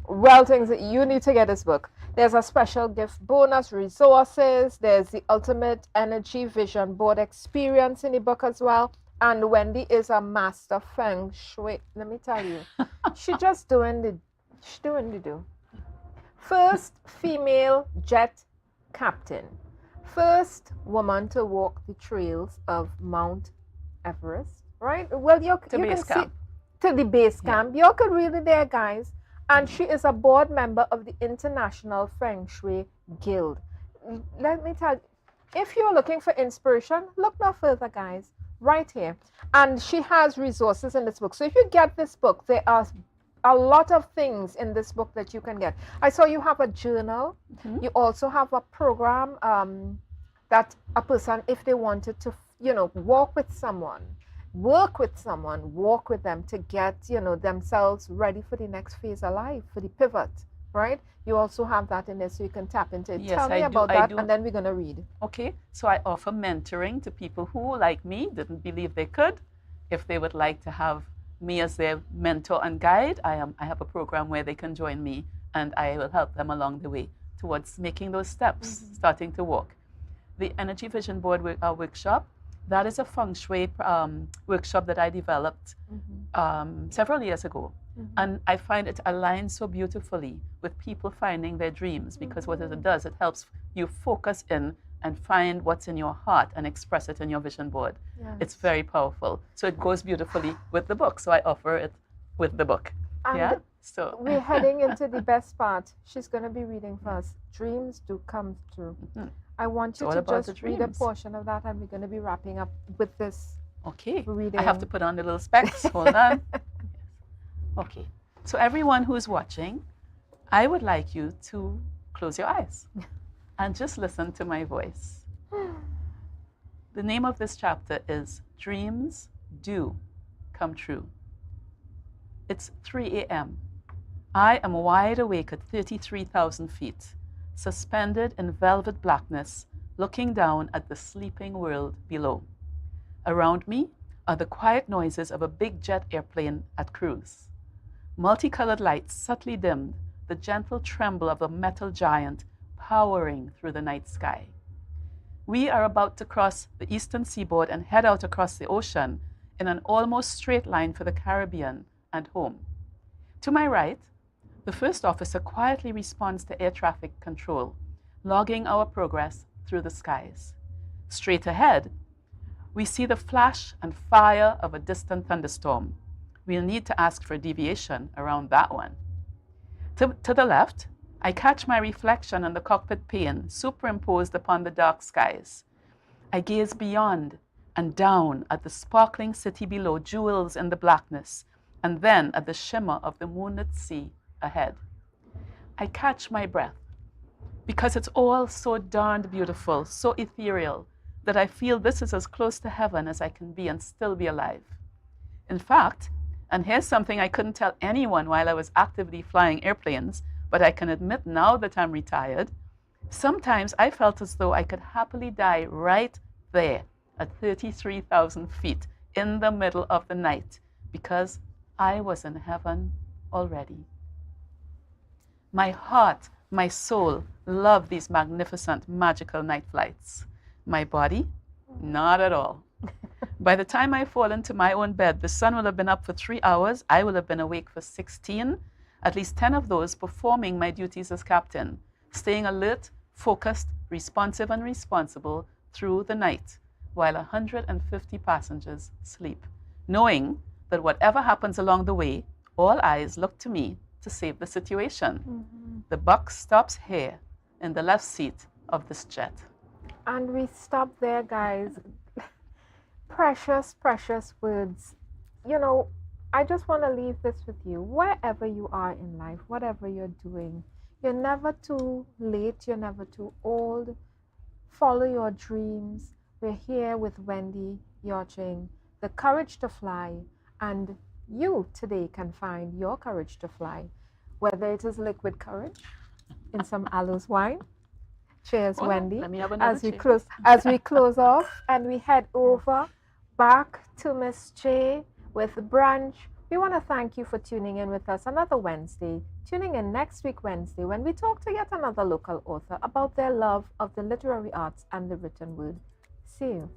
Real things that you need to get this book. There's a special gift bonus, resources. There's the ultimate energy vision board experience in the book as well. And Wendy is a master feng shui. Let me tell you, she's doing the do. First female jet captain. First woman to walk the trails of Mount Everest. Right? Well, you can see to the base camp. You could read it there, guys. And she is a board member of the International Feng Shui Guild. let me tell you, if you're looking for inspiration, look no further, guys. Right here. And she has resources in this book. So if you get this book, there are a lot of things in this book that you can get. I saw you have a journal. You also have a program that a person, if they wanted to, walk with someone, work with someone, walk with them to get, themselves ready for the next phase of life, for the pivot, right? You also have that in there so you can tap into it. Yes, Tell me about that, and then we're going to read. Okay, so I offer mentoring to people who, like me, didn't believe they could. If they would like to have me as their mentor and guide, I have a program where they can join me, and I will help them along the way towards making those steps, starting to walk. The Energy Vision Board workshop, that is a feng shui workshop that I developed several years ago. And I find it aligns so beautifully with people finding their dreams, because what it does, it helps you focus in and find what's in your heart and express it in your vision board. Yes. It's very powerful. So it goes beautifully with the book. So I offer it with the book. And So we're heading into the best part. She's going to be reading for us. Dreams do come true. I want you to just read a portion of that, and we're going to be wrapping up with this. Okay. Reading. I have to put on the little specs. Hold on. Okay. So everyone who's watching, I would like you to close your eyes and just listen to my voice. The name of this chapter is Dreams Do Come True. It's 3 a.m. I am wide awake at 33,000 feet, suspended in velvet blackness, looking down at the sleeping world below. Around me are the quiet noises of a big jet airplane at cruise. Multicolored lights subtly dimmed, the gentle tremble of a metal giant powering through the night sky. We are about to cross the eastern seaboard and head out across the ocean in an almost straight line for the Caribbean and home. To my right, the first officer quietly responds to air traffic control, logging our progress through the skies. Straight ahead, we see the flash and fire of a distant thunderstorm. We'll need to ask for deviation around that one. To the left, I catch my reflection on the cockpit pane superimposed upon the dark skies. I gaze beyond and down at the sparkling city below, jewels in the blackness, and then at the shimmer of the moonlit sea ahead. I catch my breath because it's all so darned beautiful, so ethereal, that I feel this is as close to heaven as I can be and still be alive. In fact, and here's something I couldn't tell anyone while I was actively flying airplanes, but I can admit now that I'm retired, sometimes I felt as though I could happily die right there at 33,000 feet in the middle of the night, because I was in heaven already. My heart, my soul love these magnificent, magical night flights. My body, not at all. By the time I fall into my own bed, the sun will have been up for 3 hours. I will have been awake for 16, at least 10 of those performing my duties as captain, staying alert, focused, responsive, and responsible through the night, while 150 passengers sleep, knowing that whatever happens along the way, all eyes look to me to save the situation. The buck stops here in the left seat of this jet. And we stop there, guys. Precious, precious words. I just want to leave this with you. Wherever you are in life, whatever you're doing, you're never too late, you're never too old. Follow your dreams. We're here with Wendy Yachting, the courage to fly, and you today can find your courage to fly, whether it is liquid courage in some aloes wine. Cheers, Wendy. Let me have As we cheers. close off and we head over back to Miss J with Brunch. We want to thank you for tuning in with us another Wednesday. Tuning in next week Wednesday when we talk to yet another local author about their love of the literary arts and the written word. See you.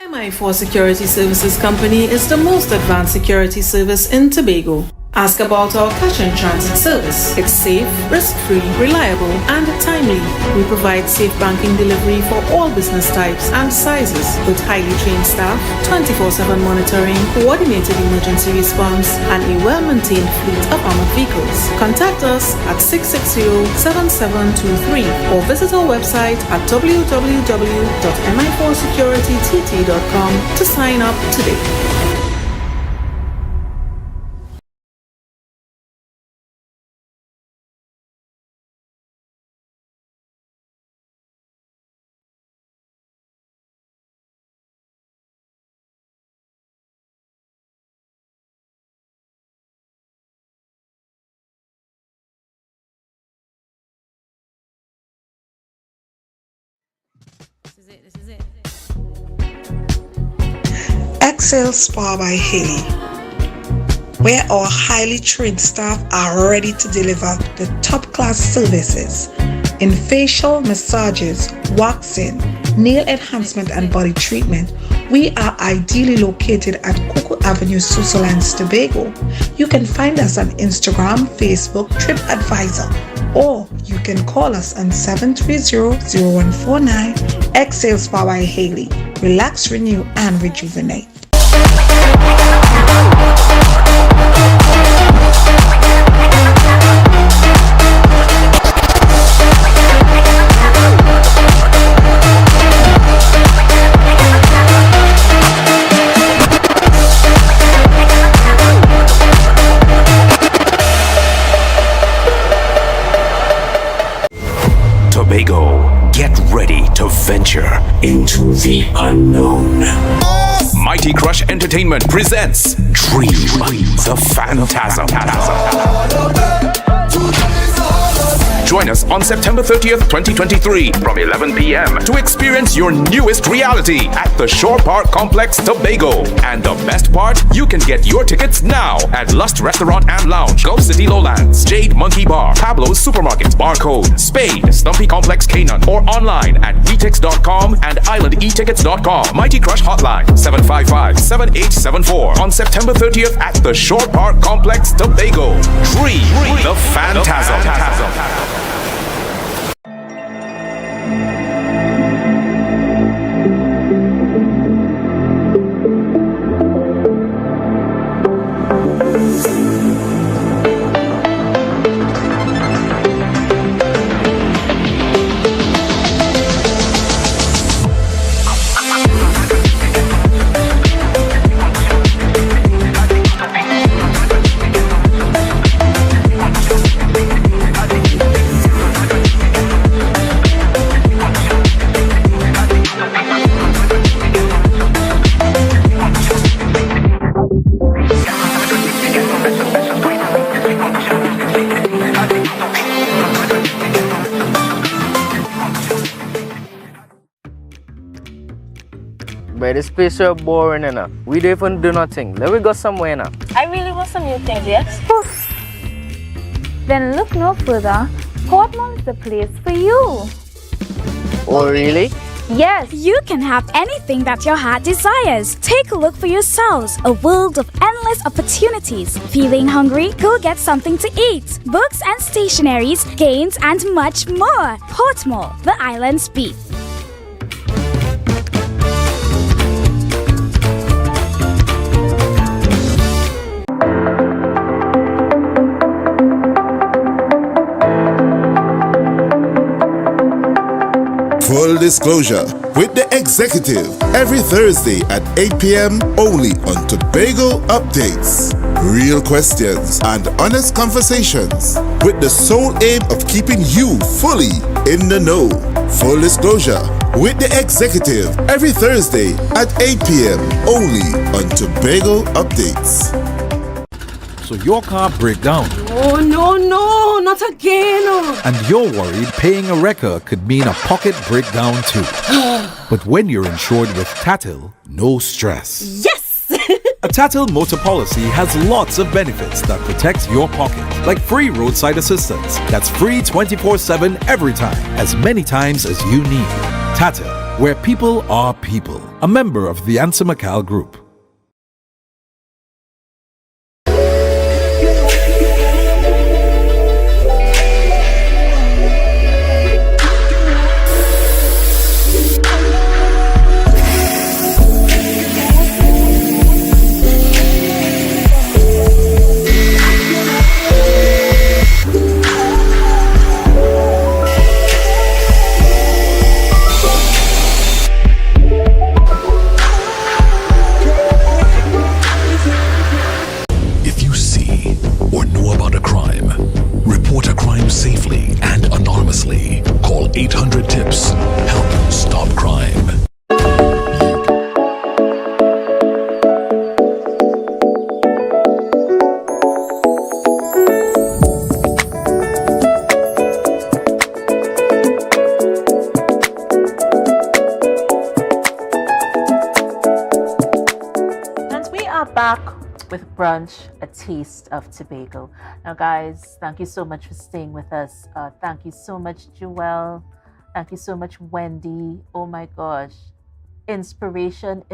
MI4 Security Services Company is the most advanced security service in Tobago. Ask about our cash and transit service. It's safe, risk-free, reliable, and timely. We provide safe banking delivery for all business types and sizes with highly trained staff, 24/7 monitoring, coordinated emergency response, and a well-maintained fleet of armored vehicles. Contact us at 660-7723 or visit our website at www.mi4securitytt.com to sign up today. This is it. Excel Spa by Haley, where our highly trained staff are ready to deliver the top-class services in facial massages, waxing, nail enhancement, and body treatment. We are ideally located at Coco Avenue, Switzerland, Tobago. You can find us on Instagram, Facebook, TripAdvisor, or you can call us on 730-0149. Excel Spa by Haley. Relax, renew, and rejuvenate. Tobago, get ready to venture into the unknown. Mighty Crush Entertainment presents Dream the Phantasm. Join us on September 30th, 2023 from 11 p.m. to experience your newest reality at the Shore Park Complex, Tobago. And the best part, you can get your tickets now at Lust Restaurant and Lounge, Gulf City Lowlands, Jade Monkey Bar, Pablo's Supermarket, Barcode, Spade, Stumpy Complex Canaan, or online at etix.com and islandetickets.com. Mighty Crush Hotline 755-7874 on September 30th at the Shore Park Complex, Tobago. Dream the Phantasm. But this place is boring enough. We don't even do nothing. Let me go somewhere now. I really want some new things, yes? Then look no further. Portmore is the place for you. Oh, really? Yes, you can have anything that your heart desires. Take a look for yourselves. A world of endless opportunities. Feeling hungry? Go get something to eat. Books and stationeries, games, and much more. Portmore, the island's beat. Full disclosure with the executive every Thursday at 8 p.m. only on Tobago Updates. Real questions and honest conversations with the sole aim of keeping you fully in the know. Full disclosure with the executive every Thursday at 8 p.m. only on Tobago Updates. So your car break down Oh, no, not again. and you're worried paying a wrecker could mean a pocket breakdown too. But when you're insured with Tatil, no stress. Yes! A Tatil motor policy has lots of benefits that protect your pocket, like free roadside assistance that's free 24/7 every time, as many times as you need. Tatil, where people are people. A member of the Ansa McCall Group. 800 tips help stop crime. Back with Brunch, a taste of Tobago. Now, guys, thank you so much for staying with us. Thank you so much, Joelle. Thank you so much, Wendy. Oh my gosh. Inspiration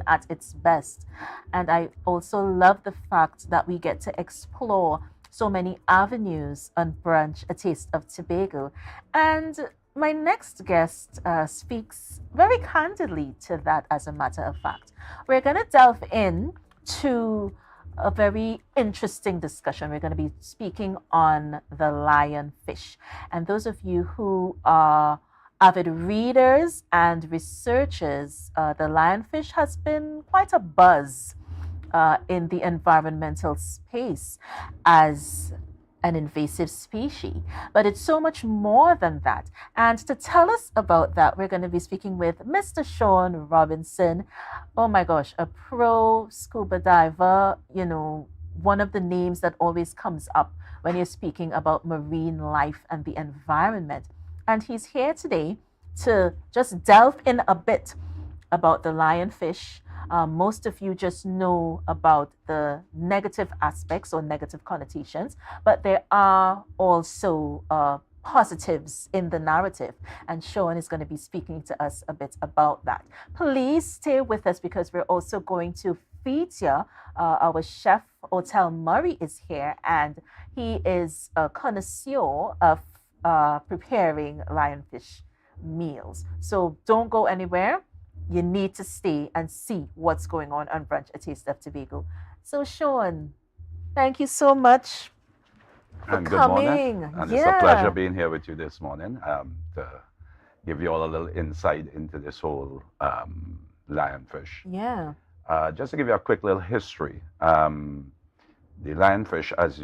at its best. And I also love the fact that we get to explore so many avenues on Brunch, a taste of Tobago. And my next guest speaks very candidly to that, as a matter of fact. We're going to delve in to a very interesting discussion. We're going to be speaking on the lionfish. And those of you who are avid readers and researchers, the lionfish has been quite a buzz in the environmental space as an invasive species, but it's so much more than that. And to tell us about that, we're going to be speaking with Mr. Sean Robinson. Oh my gosh, a pro scuba diver, one of the names that always comes up when you're speaking about marine life and the environment. And he's here today to just delve in a bit about the lionfish. Most of you just know about the negative aspects or negative connotations, but there are also positives in the narrative. And Sean is going to be speaking to us a bit about that. Please stay with us because we're also going to feature our chef, Otel Murray, is here, and he is a connoisseur of preparing lionfish meals. So don't go anywhere. You need to stay and see what's going on Brunch, a taste of Tobago. So, Sean, thank you so much for and coming. Good morning. And it's a pleasure being here with you this morning to give you all a little insight into this whole lionfish. Yeah. Just to give you a quick little history, the lionfish, as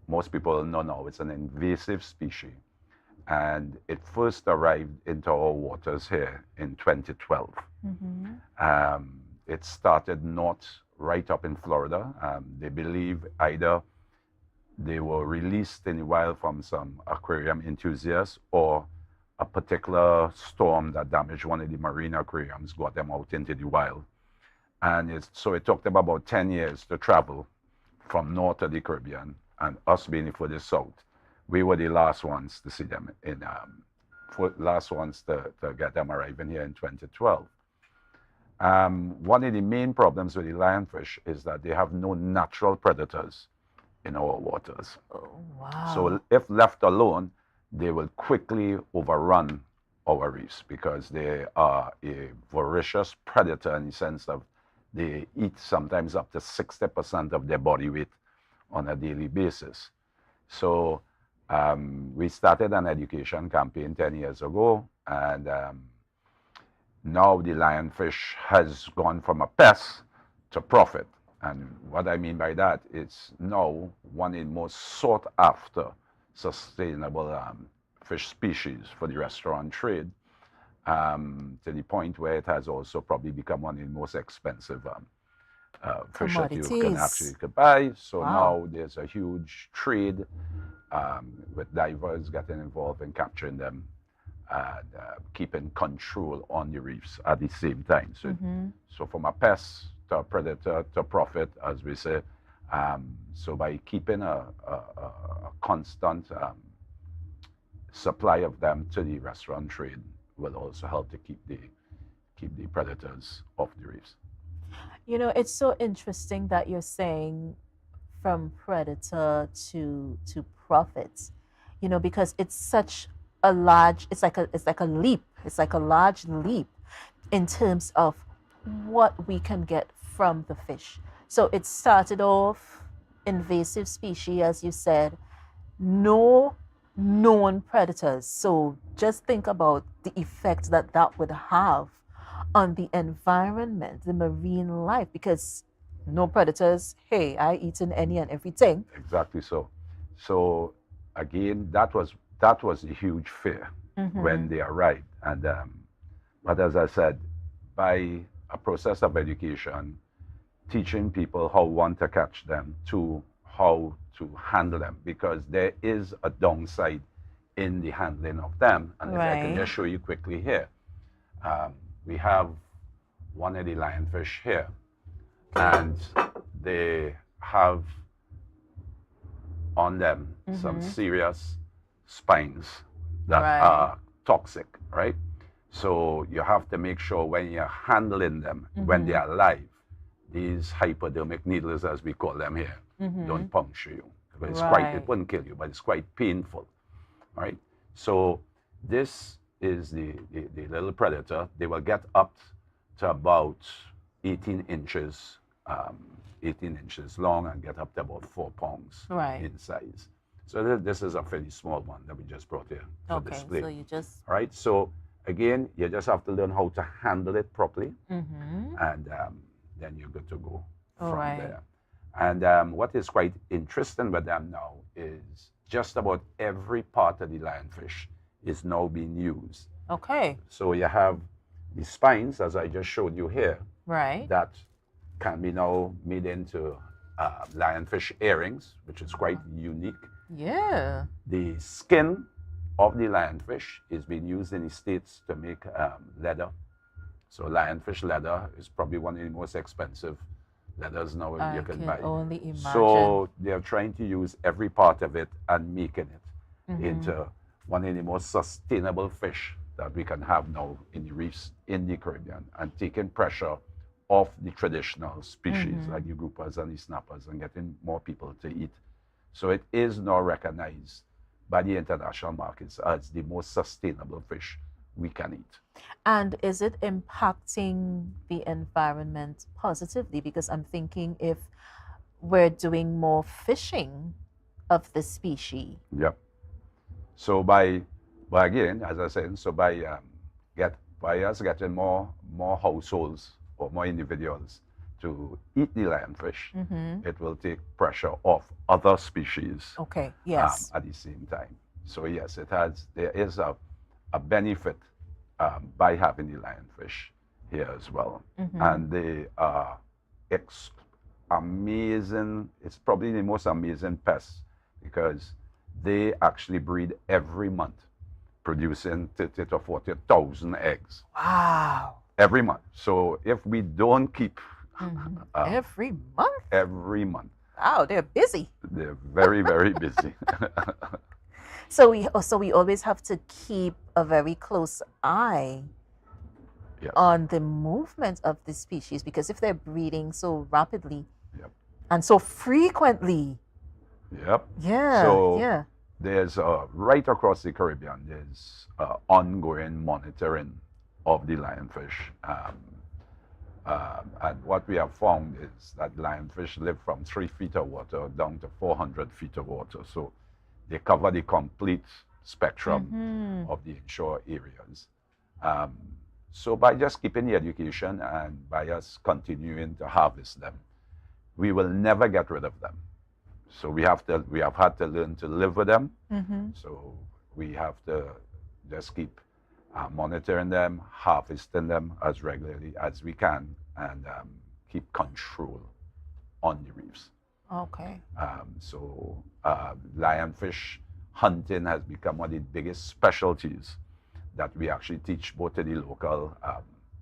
most people know now, it's an invasive species. And it first arrived into our waters here in 2012. Mm-hmm. It started right up in Florida. They believe either they were released in the wild from some aquarium enthusiasts, or a particular storm that damaged one of the marine aquariums got them out into the wild. And so it took them about 10 years to travel from north of the Caribbean, and us being for the south. We were the last ones to see them last ones to get them arriving here in 2012. One of the main problems with the lionfish is that they have no natural predators in our waters. Oh, wow. So if left alone, they will quickly overrun our reefs because they are a voracious predator in the sense of they eat sometimes up to 60% of their body weight on a daily basis. So we started an education campaign 10 years ago, and now the lionfish has gone from a pest to profit. And what I mean by that, it's now one of the most sought after sustainable fish species for the restaurant trade, to the point where it has also probably become one of the most expensive fish that you can actually buy. So now there's a huge trade with divers getting involved in capturing them and keeping control on the reefs at the same time. So, so from a pest to a predator to profit, as we say. So by keeping a constant supply of them to the restaurant trade will also help to keep the predators off the reefs. It's so interesting that you're saying from predator to profit, because it's such a large, it's like a leap. It's like a large leap in terms of what we can get from the fish. So it started off invasive species, as you said, no known predators. So just think about the effect that would have on the environment, the marine life, because no predators, hey, I eaten any and everything. Exactly so. So again, that was that was a huge fear when they arrived. And but as I said, by a process of education, teaching people how one to catch them to how to handle them, because there is a downside in the handling of them. And if I can just show you quickly here, we have one of the lionfish here, and they have on them some serious spines that are toxic, right? So you have to make sure when you're handling them, when they are alive, these hypodermic needles, as we call them here, don't puncture you. But it's quite, it wouldn't kill you, but it's quite painful, right? So this is the little predator. They will get up to about 18 inches, 18 inches long, and get up to about 4 pounds in size. So this is a fairly small one that we just brought here for display. So you just... All right, so again, you just have to learn how to handle it properly, and then you're good to go from there. And what is quite interesting with them now is just about every part of the lionfish is now being used. Okay. So you have the spines, as I just showed you here, that can be now made into lionfish earrings, which is quite unique. Yeah. The skin of the lionfish is being used in the States to make leather. So lionfish leather is probably one of the most expensive leathers now you can buy. Only imagine. So they're trying to use every part of it and making it into one of the most sustainable fish that we can have now in the reefs in the Caribbean, and taking pressure off the traditional species like the groupers and the snappers, and getting more people to eat. So it is now recognized by the international markets as the most sustainable fish we can eat. And is it impacting the environment positively? Because I'm thinking if we're doing more fishing of the species. Yep. So by again, as I said, so by us getting more households or more individuals to eat the lionfish, it will take pressure off other species. Okay. Yes. At the same time. So yes, there is a benefit by having the lionfish here as well. And they are amazing. It's probably the most amazing pests, because they actually breed every month, producing 30 to 40,000 eggs. Wow. Every month. So if we don't keep every month? Every month. Wow, they're busy. They're very, very busy. So we always have to keep a very close eye on the movement of the species, because if they're breeding so rapidly and so frequently. So there's right across the Caribbean, there's ongoing monitoring of the lionfish. And what we have found is that lionfish live from 3 feet of water down to 400 feet of water. So they cover the complete spectrum of the inshore areas. So by just keeping the education and by us continuing to harvest them, we will never get rid of them. So we have had to learn to live with them. So we have to just keep monitoring them, harvesting them as regularly as we can, and keep control on the reefs. Okay. So lionfish hunting has become one of the biggest specialties that we actually teach both to the local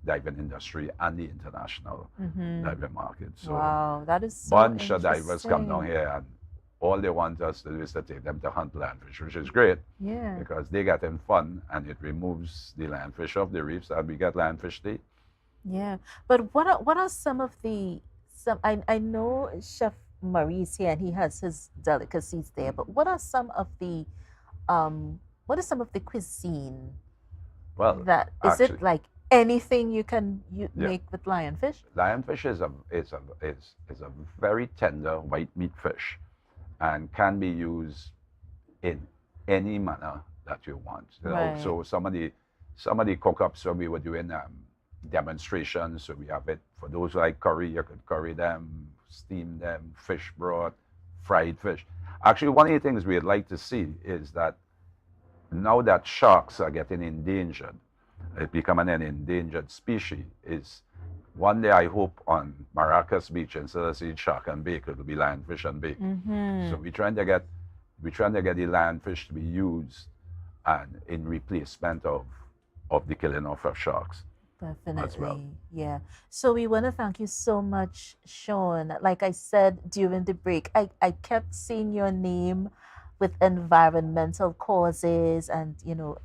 diving industry and the international diving market. So wow, that is so bunch of divers come down here, and all they want us to do is to take them to hunt lionfish, which is great. Yeah. Because they get in fun, and it removes the lionfish off the reefs, and we get lionfish to eat. Yeah. But what are some of the I know Chef Maurice here, and he has his delicacies there, but what are some of the cuisine? Well, that is actually, it like anything you can make with lionfish? Lionfish is a very tender white meat fish, and can be used in any manner that you want. You know? So some of the cook-ups when we were doing demonstrations, so we have it for those who like curry, you could curry them, steam them, fish broth, fried fish. Actually, one of the things we'd like to see is that now that sharks are getting endangered, it becoming an endangered species, is one day I hope on Maracas Beach, instead of saying shark and bake, it will be lionfish and bake. So we're trying to get the lionfish to be used and in replacement of the killing of sharks. Definitely. As well. Yeah. So we want to thank you so much, Sean. Like I said during the break, I kept seeing your name with environmental causes and,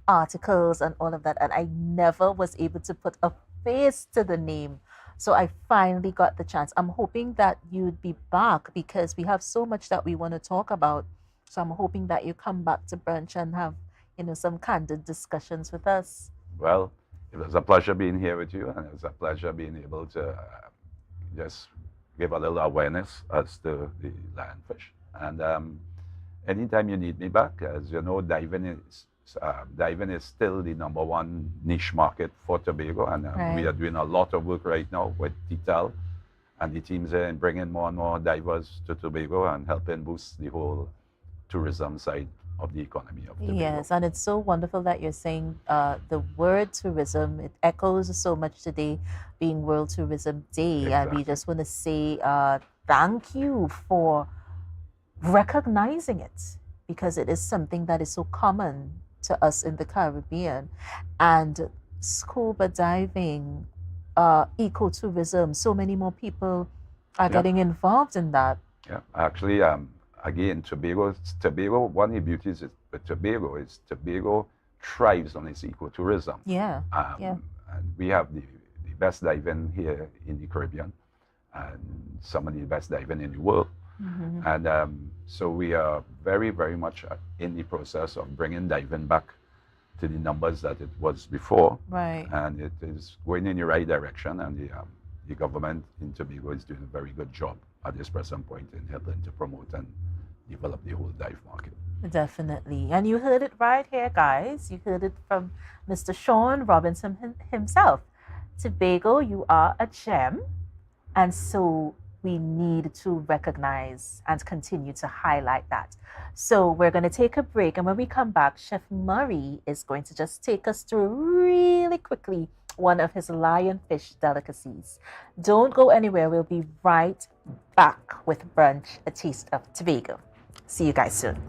articles and all of that. And I never was able to put a face to the name. So I finally got the chance. I'm hoping that you'd be back because we have so much that we want to talk about. So I'm hoping that you come back to Brunch and have, some candid discussions with us. Well, it was a pleasure being here with you, and it was a pleasure being able to just give a little awareness as to the lionfish. And anytime you need me back, as you know, diving is still the #1 niche market for Tobago, and we are doing a lot of work right now with TTAL and the teams there in bringing more and more divers to Tobago and helping boost the whole tourism side of the economy of Tobago. Yes, and it's so wonderful that you're saying the word tourism. It echoes so much today being World Tourism Day. And we just want to say thank you for recognizing it, because it is something that is so common to us in the Caribbean. And scuba diving, ecotourism, so many more people are getting involved in that. Yeah, actually, again, Tobago, one of the beauties with Tobago is Tobago thrives on its ecotourism. Yeah. And we have the best diving here in the Caribbean and some of the best diving in the world. And so we are very, very much in the process of bringing diving back to the numbers that it was before. Right. And it is going in the right direction, and the government in Tobago is doing a very good job at this present point in helping to promote and develop the whole dive market. Definitely. And you heard it right here, guys. You heard it from Mr. Sean Robinson himself. Tobago, you are a gem. And so we need to recognize and continue to highlight that. So we're going to take a break. And when we come back, Chef Murray is going to just take us through really quickly one of his lionfish delicacies. Don't go anywhere. We'll be right back with Brunch, a taste of Tobago. See you guys soon.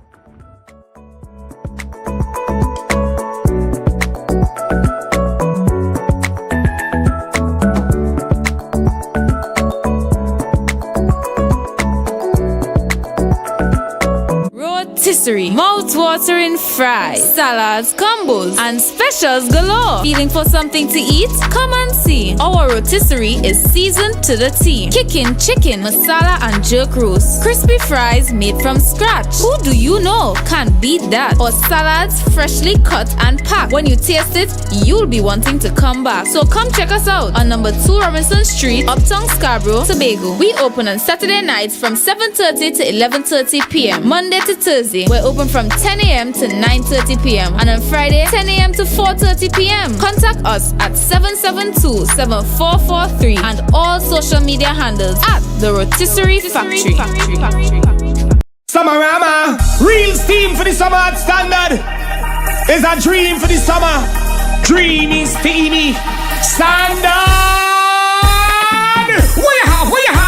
Rotisserie, mouth-watering fries, salads, combos, and specials galore. Feeling for something to eat? Come and see. Our rotisserie is seasoned to the T. Kicking chicken, masala, and jerk roast. Crispy fries made from scratch. Who do you know can beat that? Or salads freshly cut and packed. When you taste it, you'll be wanting to come back. So come check us out on number 2 Robinson Street, Uptown Scarborough, Tobago. We open on Saturday nights from 7:30 to 11:30 p.m. Monday to Thursday, we're open from 10 a.m. to 9:30 p.m. and on Friday, 10 a.m. to 4:30 p.m. Contact us at 772-7443 and all social media handles at The Rotisserie Factory. Summerama, real steam for the summer at Standard. Is a dream for the summer. Dreamy, steamy, Standard. What you have? What you have?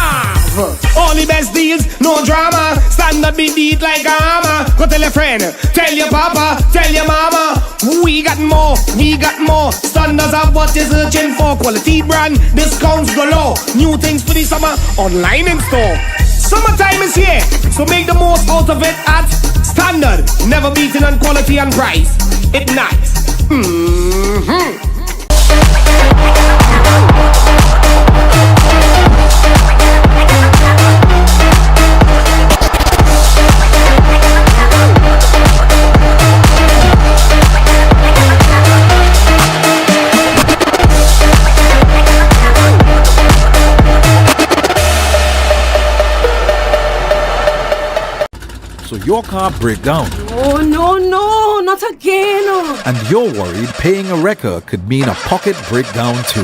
All the best deals, no drama. Standard be beat like a hammer. Go tell your friend, tell your papa, tell your mama. We got more. Standards have what you're searching for. Quality brand, discounts galore. New things for the summer, online in store. Summertime is here, so make the most out of it at Standard. Never beating on quality and price. It nice. So your car break down Oh, no, not again. and you're worried paying a wrecker could mean a pocket breakdown too.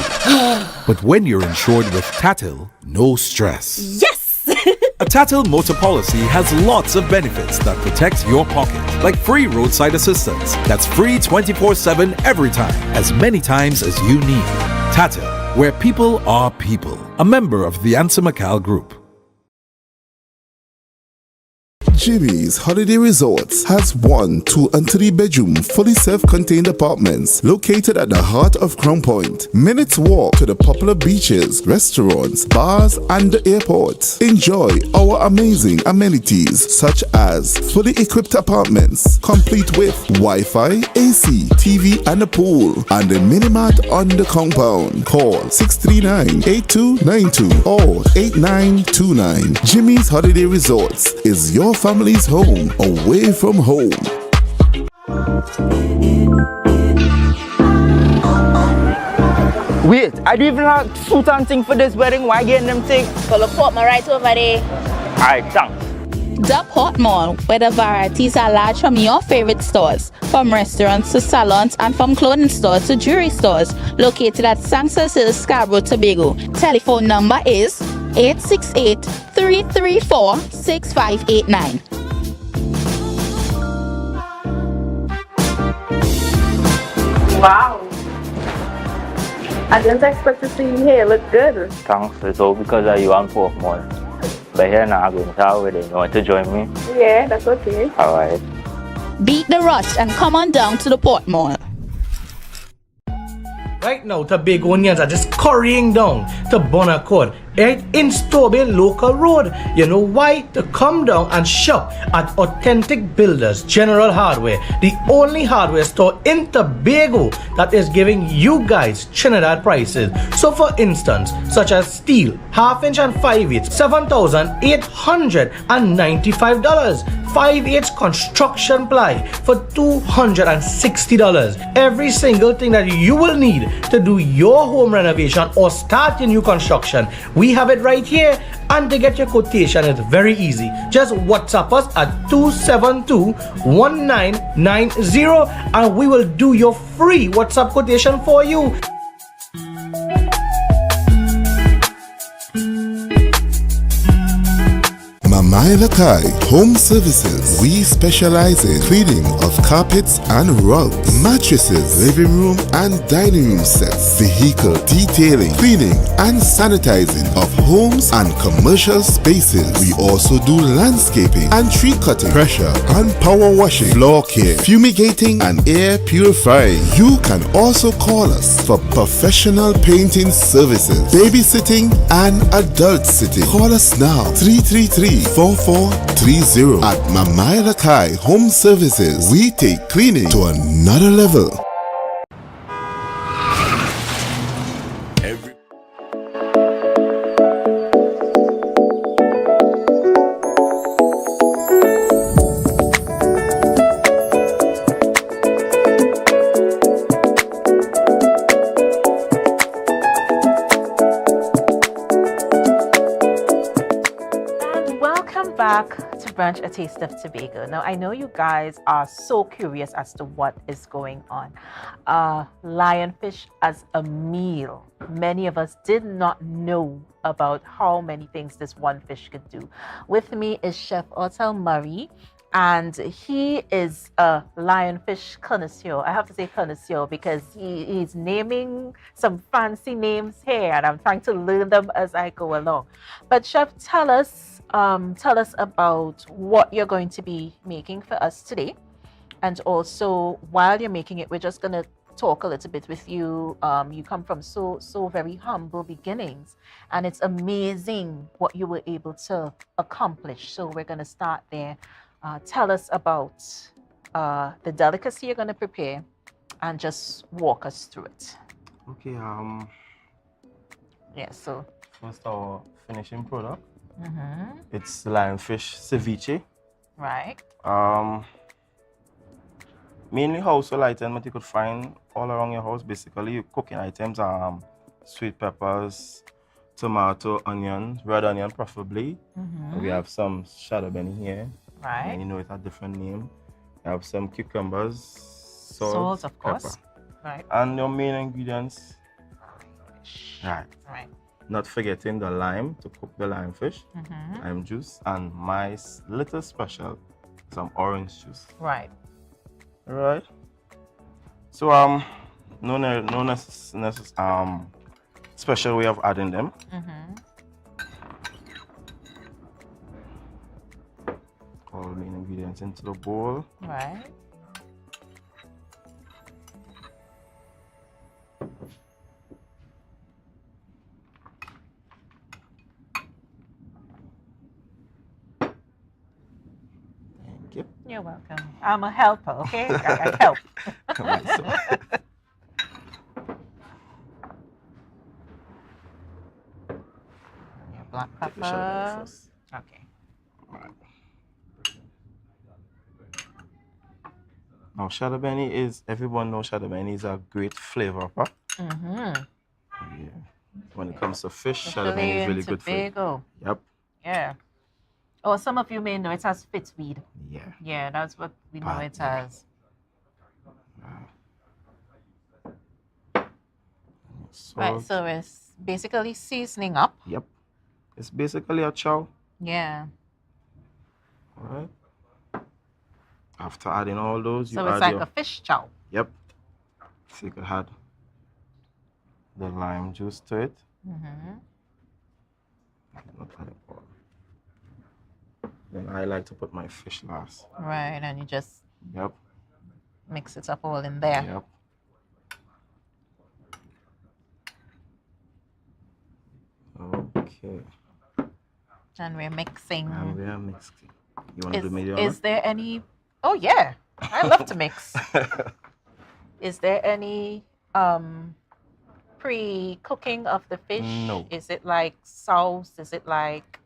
But when you're insured with Tatil, no stress. Yes! A Tatil motor policy has lots of benefits that protect your pocket, like free roadside assistance. That's free 24/7 every time, as many times as you need. Tatil, where people are people. A member of the Ansa Macal Group. Jimmy's Holiday Resorts has 1, 2, and 3-bedroom fully self-contained apartments located at the heart of Crown Point. Minutes walk to the popular beaches, restaurants, bars, and the airport. Enjoy our amazing amenities such as fully equipped apartments, complete with Wi-Fi, AC, TV, and a pool, and a mini-mart on the compound. Call 639-8292 or 8929. Jimmy's Holiday Resorts is your family's home away from home. Wait, I do even have suit and thing for this wedding. Why getting them things? Well, look what my right over there. Alright, thanks. The Port Mall, where the varieties are large from your favorite stores, from restaurants to salons and from clothing stores to jewelry stores, located at Sangsas Hill, Scarborough, Tobago. Telephone number is 868-334-6589. Wow. I didn't expect to see you here. Look good. Thanks. It's all because of you and Port Mall. But here now, I'm going to out with it. You want to join me? Yeah, that's okay. Alright. Beat the rush and come on down to the Port Mall. Right now, Tobagonians are just currying down to Bonaccord, right in Stobie Local Road. You know why? To come down and shop at Authentic Builders General Hardware, the only hardware store in Tobago that is giving you guys Trinidad prices. So for instance, such as steel, 1/2 inch and 5/8, $7,895. 5/8 construction ply for $260. Every single thing that you will need to do your home renovation or start your new construction, we have it right here. And to get your quotation, it's very easy. Just WhatsApp us at 272-1990 and we will do your free WhatsApp quotation for you. Mamai Home Services. We specialize in cleaning of carpets and rugs, mattresses, living room and dining room sets, vehicle detailing, cleaning and sanitizing of homes and commercial spaces. We also do landscaping and tree cutting, pressure and power washing, floor care, fumigating and air purifying. You can also call us for professional painting services, babysitting and adult sitting. Call us now 333-4430 at Mamai Lakai Home Services. We take cleaning to another level. Brunch, a taste of Tobago. Now, I know you guys are so curious as to what is going on. Lionfish as a meal. Many of us did not know about how many things this one fish could do. With me is Chef Otel Murray, and he is a lionfish connoisseur. I have to say connoisseur because he's naming some fancy names here, and I'm trying to learn them as I go along. But Chef, tell us about what you're going to be making for us today. And also, while you're making it, we're just going to talk a little bit with you. You come from so very humble beginnings, and it's amazing what you were able to accomplish. So we're going to start there. Tell us about the delicacy you're going to prepare and just walk us through it. Okay. Yeah, so first our finishing product. Mm-hmm. It's lionfish ceviche. Right. Mainly household items that you could find all around your house. Basically, cooking items, sweet peppers, tomato, onion, red onion preferably. Mm-hmm. We have some shadow benny here. Right. And you know it has a different name. We have some cucumbers, salt, of course. Pepper. Right. And your main ingredients. Right. Not forgetting the lime to cook the lime fish, lime juice, and my little special, some orange juice. Right. All right. So no special way of adding them. All main ingredients into the bowl. Right. Thank you. You're welcome. I'm a helper, okay? I help. Come on, so. Your black pepper. Okay. Right. Now, shada beni is, everyone knows shada beni is a great flavor pot. Yeah. When it comes to fish, shada beni is really good for it. Tobago. Yep. Yeah. Oh, some of you may know it has fitzweed. Yeah. Yeah, that's what we know it as. Right, so it's basically seasoning up. Yep. It's basically a chow. Yeah. All right. After adding all those, you so add it's like a fish chow. Yep. So you could add the lime juice to it. Then I like to put my fish last. Right, and you just Yep. mix it up all in there. Yep. Okay. And we're mixing. You want to do medium? Is there any? Oh yeah, I love to mix. Is there any pre-cooking of the fish? No. Is it like sauce? Is it like?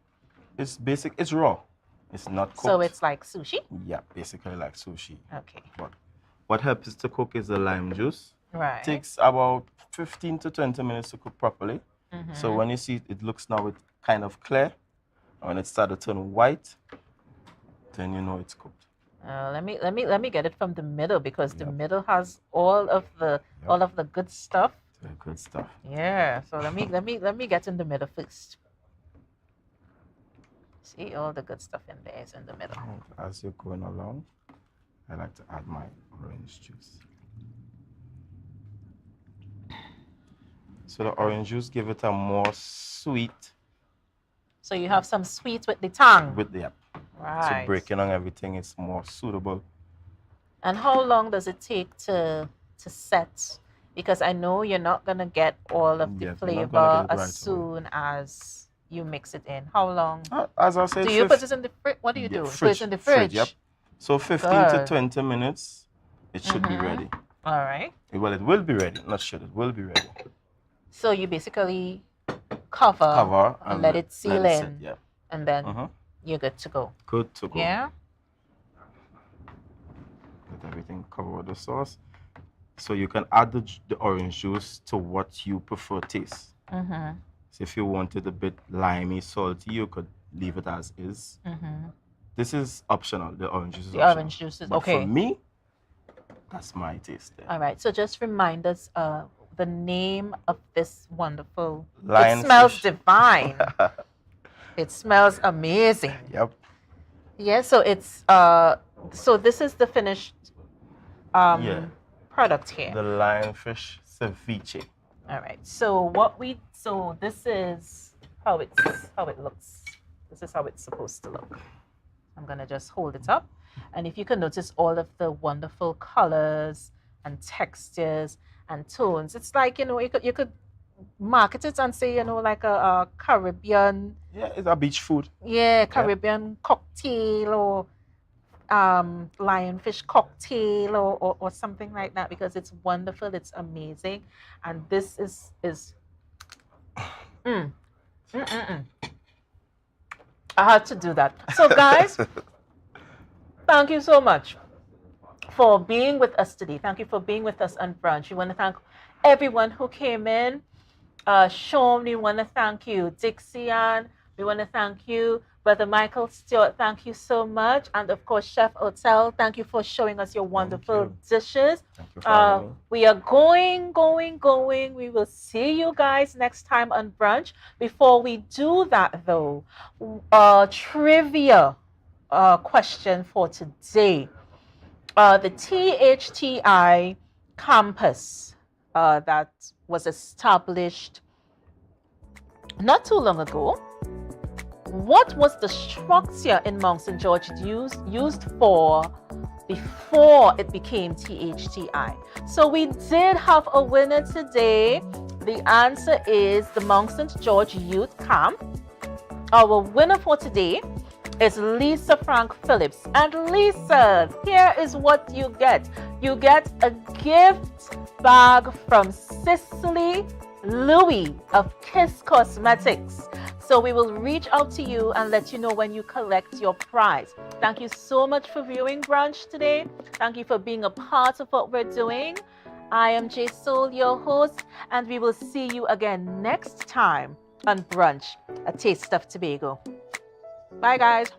It's basic. It's raw. It's not cooked. So it's like sushi? Yeah, basically like sushi. Okay. But what helps to cook is the lime juice. Right. Takes about 15 to 20 minutes to cook properly. So when you see it, it looks now kind of clear. When it starts to turn white, then you know it's cooked. Let me get it from the middle because the middle has all of the good stuff. The good stuff. Yeah. So let me get in the middle first. See, all the good stuff in there is in the middle. As you're going along, I like to add my orange juice. So the orange juice give it a more sweet. So you have some sweet with the tongue. With the Right. So breaking on everything is more suitable. And how long does it take to set? Because I know you're not gonna get all of the flavor as soon as you mix it in. How long? As I said, do you put it in the fridge? What do you do? Put it in the fridge. Yep. So 15 to 20 minutes, it should be ready. All right. Well, it will be ready. Not should. It will be ready. So you basically cover and let it seal in, sit, yeah. and then you're good to go. Good to go. Yeah. Let everything cover with the sauce. So you can add the orange juice to what you prefer taste. So if you want it a bit limey, salty, you could leave it as is. This is optional. The orange juice is optional. Orange juice is but okay. For me, that's my taste there. All right. So just remind us the name of this wonderful. Lionfish. It smells divine. It smells amazing. Yep. Yeah. So it's so this is the finished product here. The lionfish ceviche. All right. So this is how it looks. This is how it's supposed to look. I'm gonna just hold it up, and if you can notice all of the wonderful colors and textures and tones, it's like you could market it and say like a Caribbean. Yeah, it's a beach food. Yeah, Caribbean cocktail or lionfish cocktail or something like that, because it's wonderful, it's amazing, and this is I had to do that. So guys, thank you so much for being with us today. Thank you for being with us on Brunch. We want to thank everyone who came in. Sean, we want to thank you. Dixian, We want to thank you, Brother Michael Stewart. Thank you so much. And of course, Chef Hotel, thank you for showing us your wonderful dishes. Thank you for having me. We are going. We will see you guys next time on Brunch. Before we do that, though, trivia question for today. The THTI campus that was established not too long ago. What was the structure in Mount St. George used for before it became THTI? So we did have a winner today. The answer is the Mount St. George Youth Camp. Our winner for today is Lisa Frank Phillips. And Lisa, here is what you get. You get a gift bag from Cicely Louis of Kiss Cosmetics. So we will reach out to you and let you know when you collect your prize. Thank you so much for viewing Brunch today. Thank you for being a part of what we're doing. I am J Soul, your host, and we will see you again next time on Brunch, A Taste of Tobago. Bye, guys.